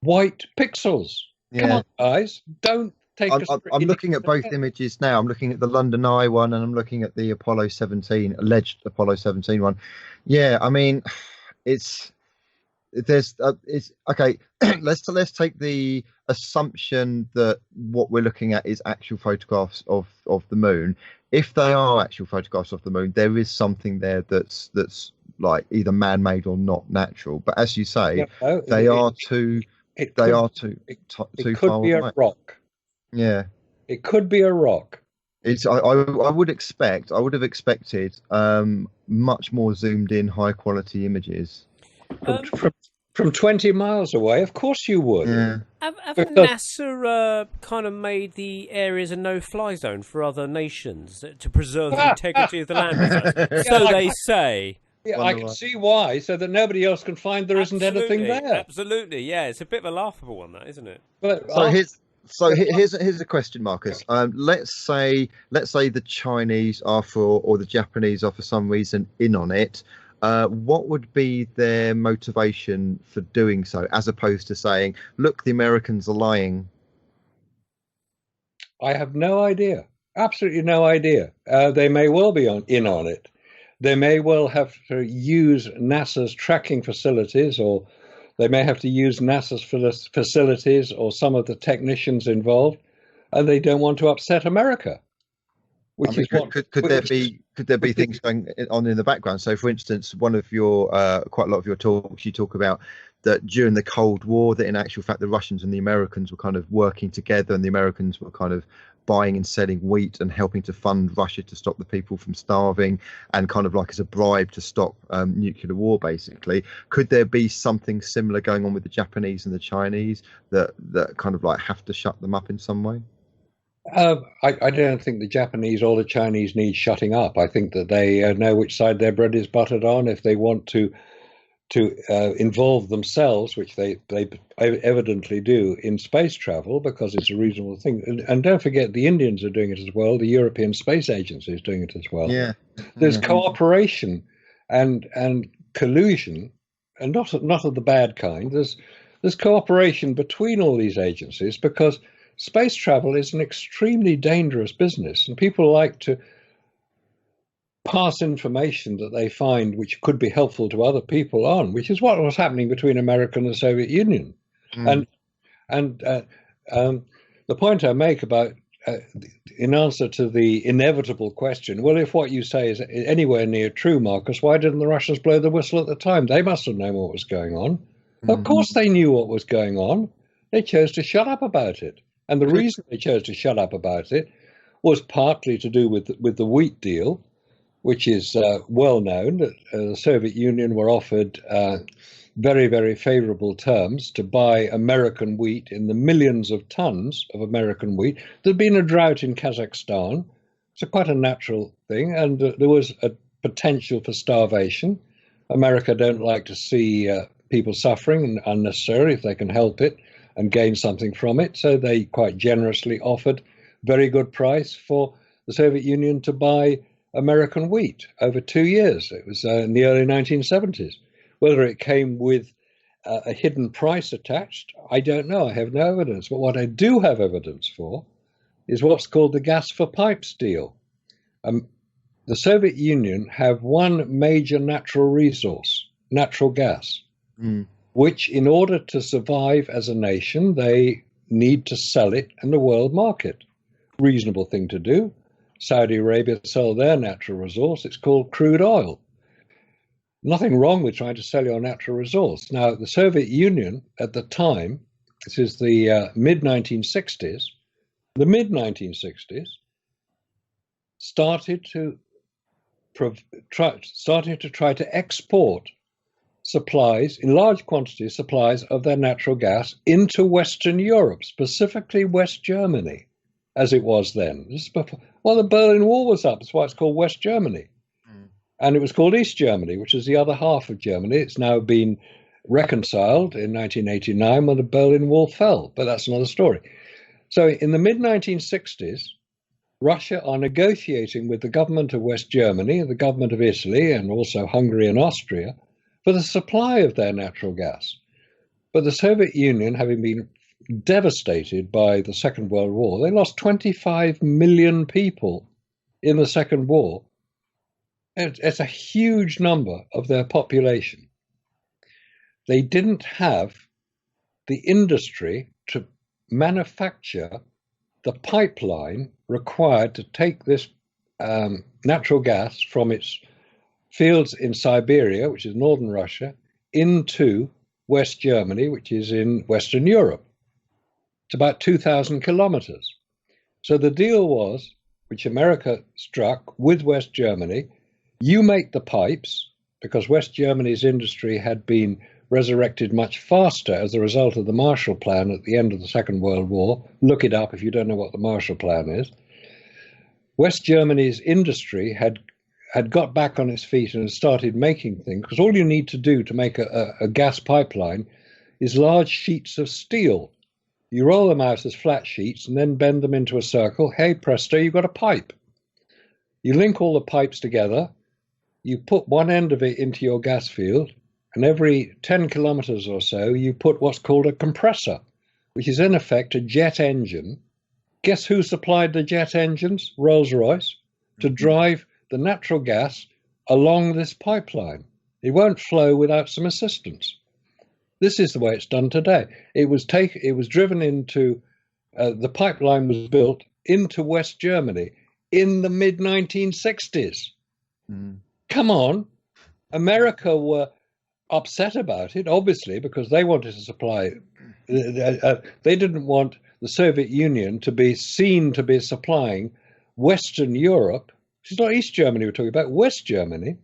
white pixels. Yeah. Come on, guys, don't take us. I'm looking at both images now. I'm looking at the London Eye one, and I'm looking at the Apollo 17, alleged Apollo 17 one. Yeah, I mean, it's okay. let's take the assumption that what we're looking at is actual photographs of the moon. If they are actual photographs of the moon, there is something there that's like either man-made or not natural. But as you say, they are too far away. It could be a rock. Yeah. It could be a rock. I would have expected much more zoomed in, high quality images. From, from, from 20 miles away, of course you would. Yeah. Haven't NASA kind of made the areas a no-fly zone for other nations to preserve the integrity of the lander sites? So they say. Yeah, I can see why, so that nobody else can find there isn't anything there. Absolutely, yeah. It's a bit of a laughable one, that, isn't it? But Here's a question, Marcus. Let's say the Chinese are or the Japanese are for some reason in on it. What would be their motivation for doing so, as opposed to saying, "Look, the Americans are lying"? I have no idea. Absolutely no idea. They may well be in on it. They may well have to use NASA's tracking facilities, or they may have to use NASA's facilities or some of the technicians involved, and they don't want to upset America. Could there be things going on in the background? So, for instance, one of your quite a lot of your talks, you talk about that during the Cold War, that in actual fact the Russians and the Americans were kind of working together, and the Americans were kind of buying and selling wheat and helping to fund Russia to stop the people from starving, and kind of like as a bribe to stop nuclear war, basically. Could there be something similar going on with the Japanese and the Chinese that kind of like have to shut them up in some way? I don't think the Japanese or the Chinese need shutting up. I think that they know which side their bread is buttered on. If they want to involve themselves, which they evidently do, in space travel, because it's a reasonable thing. And don't forget, the Indians are doing it as well. The European Space Agency is doing it as well. Yeah. There's cooperation and collusion, and not of the bad kind. There's cooperation between all these agencies, because space travel is an extremely dangerous business, and people like to pass information that they find which could be helpful to other people on, which is what was happening between America and the Soviet Union. And the point I make about, in answer to the inevitable question, well, if what you say is anywhere near true, Marcus, why didn't the Russians blow the whistle at the time? They must have known what was going on. Of course they knew what was going on. They chose to shut up about it. And the reason they chose to shut up about it was partly to do with the wheat deal, which is well known, that the Soviet Union were offered very, very favorable terms to buy American wheat in the millions of tons of American wheat. There'd been a drought in Kazakhstan. It's quite a natural thing, and there was a potential for starvation. America don't like to see people suffering unnecessarily if they can help it and gain something from it. So they quite generously offered very good price for the Soviet Union to buy American wheat over 2 years. It was in the early 1970s. Whether it came with a hidden price attached, I don't know. I have no evidence. But what I do have evidence for is what's called the gas for pipes deal. The Soviet Union have one major natural resource, natural gas, which in order to survive as a nation, they need to sell it in the world market. Reasonable thing to do. Saudi Arabia sell their natural resource. It's called crude oil. Nothing wrong with trying to sell your natural resource. Now, the Soviet Union at the time, this is the mid-1960s, started to try to export supplies, in large quantities, supplies of their natural gas into Western Europe, specifically West Germany, as it was then. This is before, well, the Berlin Wall was up. That's why it's called West Germany. And it was called East Germany, which is the other half of Germany. It's now been reconciled in 1989 when the Berlin Wall fell, but that's another story. So in the mid-1960s, Russia are negotiating with the government of West Germany, the government of Italy, and also Hungary and Austria for the supply of their natural gas. But the Soviet Union, having been devastated by the Second World War, they lost 25 million people in the Second War. It's a huge number of their population. They didn't have the industry to manufacture the pipeline required to take this natural gas from its fields in Siberia, which is northern Russia, into West Germany, which is in Western Europe. It's about 2,000 kilometers. So the deal was, which America struck with West Germany, you make the pipes, because West Germany's industry had been resurrected much faster as a result of the Marshall Plan at the end of the Second World War. Look it up if you don't know what the Marshall Plan is. West Germany's industry had got back on its feet and had started making things, because all you need to do to make a gas pipeline is large sheets of steel. You roll them out as flat sheets and then bend them into a circle. Hey, presto, you've got a pipe. You link all the pipes together. You put one end of it into your gas field, and every 10 kilometers or so, you put what's called a compressor, which is in effect a jet engine. Guess who supplied the jet engines? Rolls-Royce, to drive the natural gas along this pipeline. It won't flow without some assistance. This is the way it's done today. It was driven into, the pipeline was built into West Germany in the mid-1960s. Come on. America were upset about it, obviously, because they wanted to supply, they didn't want the Soviet Union to be seen to be supplying Western Europe. It's not East Germany we're talking about, West Germany.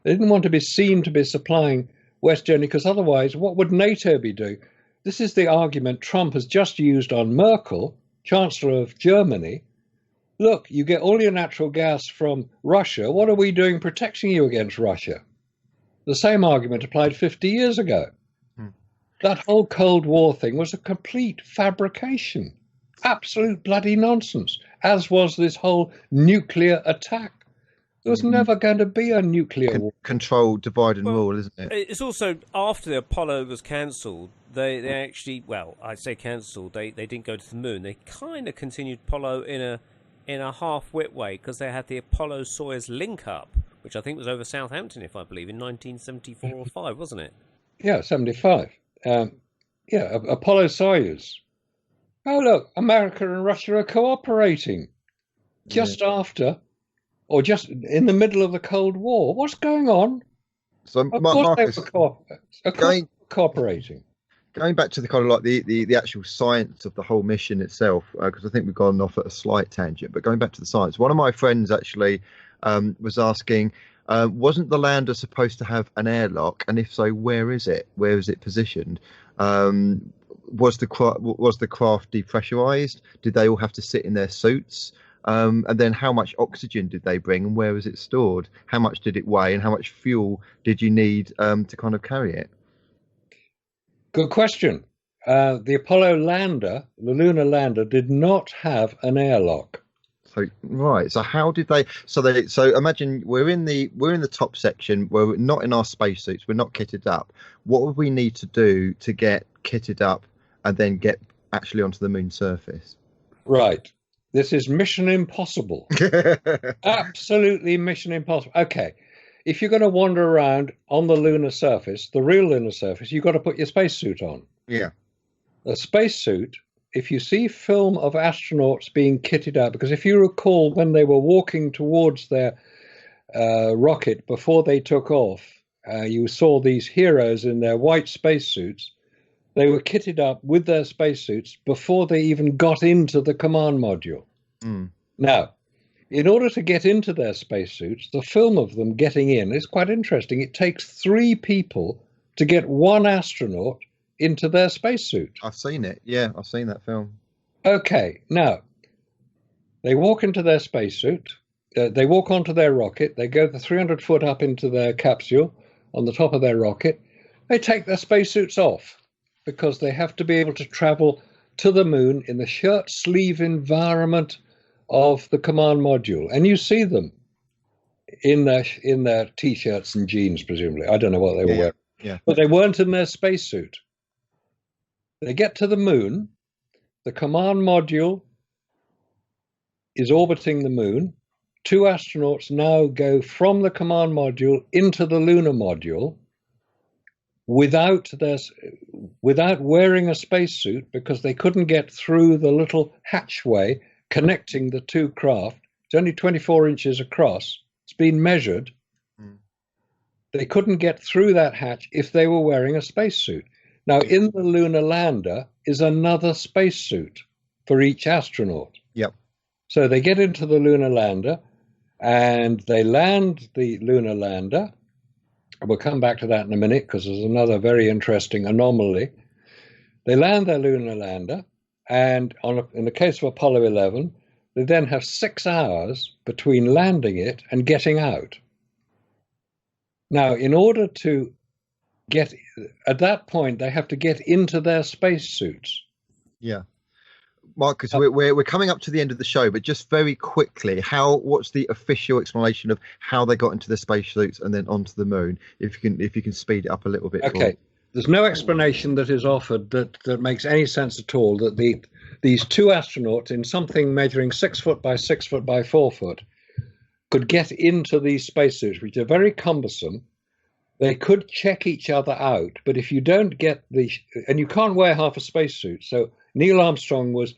They didn't want to be seen to be supplying West Germany, because otherwise, what would NATO be doing? This is the argument Trump has just used on Merkel, Chancellor of Germany. Look, you get all your natural gas from Russia. What are we doing protecting you against Russia? The same argument applied 50 years ago. That whole Cold War thing was a complete fabrication. Absolute bloody nonsense, as was this whole nuclear attack. There was never going to be a nuclear war. Control, divide and rule, isn't it? It's also, after the Apollo was cancelled, they actually, well, I say cancelled, they didn't go to the moon. They kind of continued Apollo in a half-wit way, because they had the Apollo-Soyuz link-up, which I think was over Southampton, if I believe, in 1974 or 5, wasn't it? Yeah, 75. Apollo-Soyuz. Oh, look, America and Russia are cooperating just after, or just in the middle of the Cold War. What's going on? So, Of course Marcus, they were cooperating. going back to the kind of like the actual science of the whole mission itself, because I think we've gone off at a slight tangent, but going back to the science, one of my friends actually was asking, wasn't the lander supposed to have an airlock, and if so, where is it positioned? Was the craft depressurized? Did they all have to sit in their suits? And then how much oxygen did they bring, and where was it stored? How much did it weigh, and how much fuel did you need to kind of carry it? Good question. The Apollo lander, the Lunar Lander, did not have an airlock. So right. So how did they? So imagine we're in the top section. We're not in our spacesuits. We're not kitted up. What would we need to do to get kitted up and then get actually onto the moon's surface? Right. This is mission impossible. Absolutely mission impossible. Okay. If you're going to wander around on the lunar surface, the real lunar surface, you've got to put your spacesuit on. Yeah. A spacesuit, if you see film of astronauts being kitted out, because if you recall when they were walking towards their rocket before they took off, you saw these heroes in their white spacesuits. They were kitted up with their spacesuits before they even got into the command module. Now, in order to get into their spacesuits, the film of them getting in is quite interesting. It takes 3 people to get one astronaut into their spacesuit. I've seen it. Yeah, I've seen that film. Okay, now, they walk into their spacesuit. They walk onto their rocket. They go the 300 foot up into their capsule on the top of their rocket. They take their spacesuits off because they have to be able to travel to the moon in the shirt sleeve environment of the command module. And you see them in their T-shirts and jeans, presumably. I don't know what they were wearing. Yeah. But they weren't in their spacesuit. They get to the moon. The command module is orbiting the moon. 2 astronauts now go from the command module into the lunar module without wearing a spacesuit, because they couldn't get through the little hatchway connecting the 2 craft. It's only 24 inches across. It's been measured. They couldn't get through that hatch if they were wearing a spacesuit. Now, in the Lunar Lander is another spacesuit for each astronaut. Yep. So they get into the Lunar Lander, and they land the Lunar Lander. We'll come back to that in a minute because there's another very interesting anomaly. They land their Lunar Lander, and in the case of Apollo 11, they then have 6 hours between landing it and getting out. Now, in order to get, at that point, they have to get into their spacesuits. Yeah. Marcus, we're coming up to the end of the show, but just very quickly, what's the official explanation of how they got into the spacesuits and then onto the moon? If you can speed it up a little bit. Okay. There's no explanation that is offered that makes any sense at all, that these two astronauts in something measuring 6 foot by 6 foot by 4 foot could get into these spacesuits, which are very cumbersome. They could check each other out, but if you don't get and you can't wear half a spacesuit. So Neil Armstrong was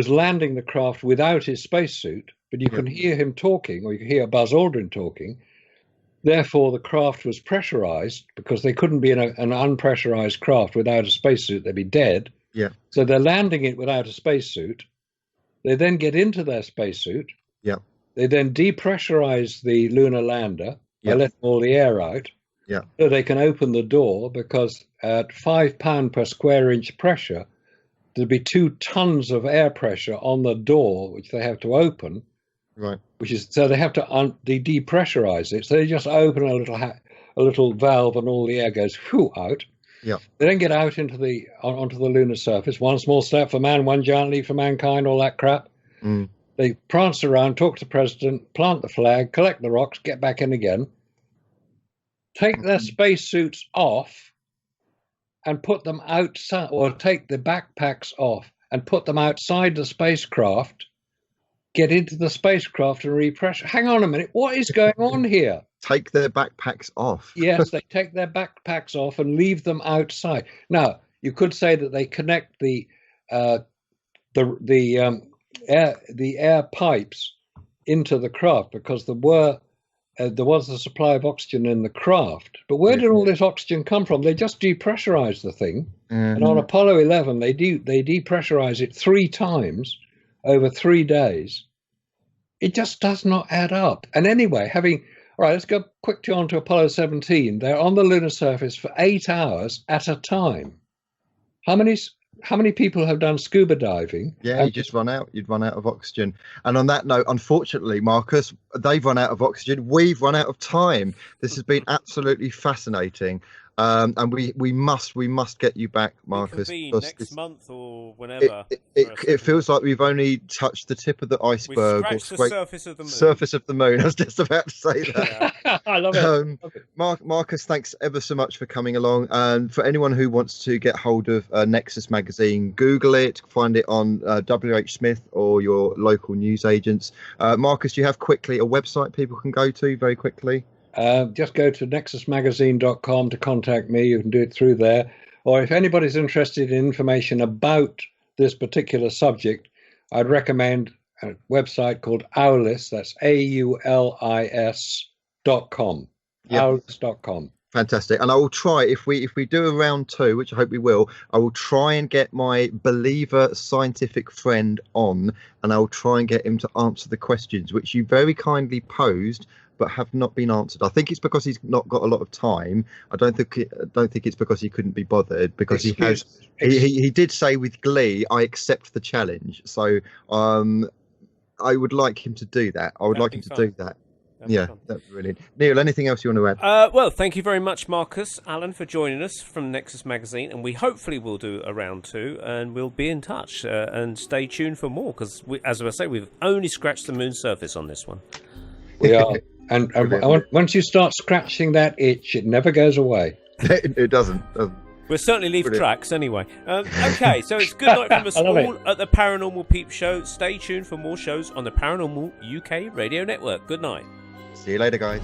landing the craft without his spacesuit, but you can hear him talking, or you can hear Buzz Aldrin talking. Therefore, the craft was pressurized because they couldn't be in an unpressurized craft without a spacesuit. They'd be dead. Yeah. So they're landing it without a spacesuit. They then get into their spacesuit. Yeah. They then depressurize the Lunar Lander by letting all the air out. Yeah. So they can open the door, because at 5 pound per square inch pressure, there'd be 2 tons of air pressure on the door, which they have to open. Right. So they have to depressurize it. So they just open a little valve, and all the air goes out. Yeah. They then get out onto the lunar surface. One small step for man, one giant leap for mankind. All that crap. Mm. They prance around, talk to the president, plant the flag, collect the rocks, get back in again. Take their spacesuits off and put them outside, or take the backpacks off and put them outside the spacecraft. Get into the spacecraft and repressure. Hang on a minute, what is going on here? Take their backpacks off. Yes, they take their backpacks off and leave them outside. Now, you could say that they connect the air pipes into the craft, because there was a supply of oxygen in the craft. But where did all this oxygen come from? They just depressurized the thing, and on Apollo 11, they depressurize it 3 times over 3 days. It just does not add up. And anyway, all right, let's go quickly on to Apollo 17. They're on the lunar surface for 8 hours at a time. How many people have done scuba diving? Yeah, you'd run out of oxygen. And on that note, unfortunately, Marcus, they've run out of oxygen. We've run out of time. This has been absolutely fascinating. And we must get you back, Marcus. Next month or whenever. It feels like we've only touched the tip of the iceberg, or the surface of the moon. Surface of the moon. I was just about to say that. Yeah. I love it. Marcus, thanks ever so much for coming along. And for anyone who wants to get hold of Nexus magazine, Google it, find it on WH Smith or your local newsagents. Marcus, do you have quickly a website people can go to very quickly? Just go to nexusmagazine.com to contact me. You can do it through there. Or if anybody's interested in information about this particular subject, I'd recommend a website called Aulis. That's AULIS.com. Yep. Aulis.com. Fantastic. And I will try, if we do a round 2, which I hope we will, I will try and get my believer scientific friend on, and I will try and get him to answer the questions which you very kindly posed but have not been answered. I think it's because he's not got a lot of time. I don't think it's because he couldn't be bothered, because he did say with glee, I accept the challenge. So I would like him to do that. Yeah, that's brilliant. Neil, anything else you want to add? Well, thank you very much, Marcus, Alan, for joining us from Nexus Magazine, and we hopefully will do a round 2, and we'll be in touch, and stay tuned for more, because as I say, we've only scratched the moon's surface on this one. We are. And once you start scratching that itch, it never goes away. It doesn't. We'll certainly leave tracks anyway. Okay, so it's good night from us all at the Paranormal Peep Show. Stay tuned for more shows on the Paranormal UK Radio Network. Good night. See you later, guys.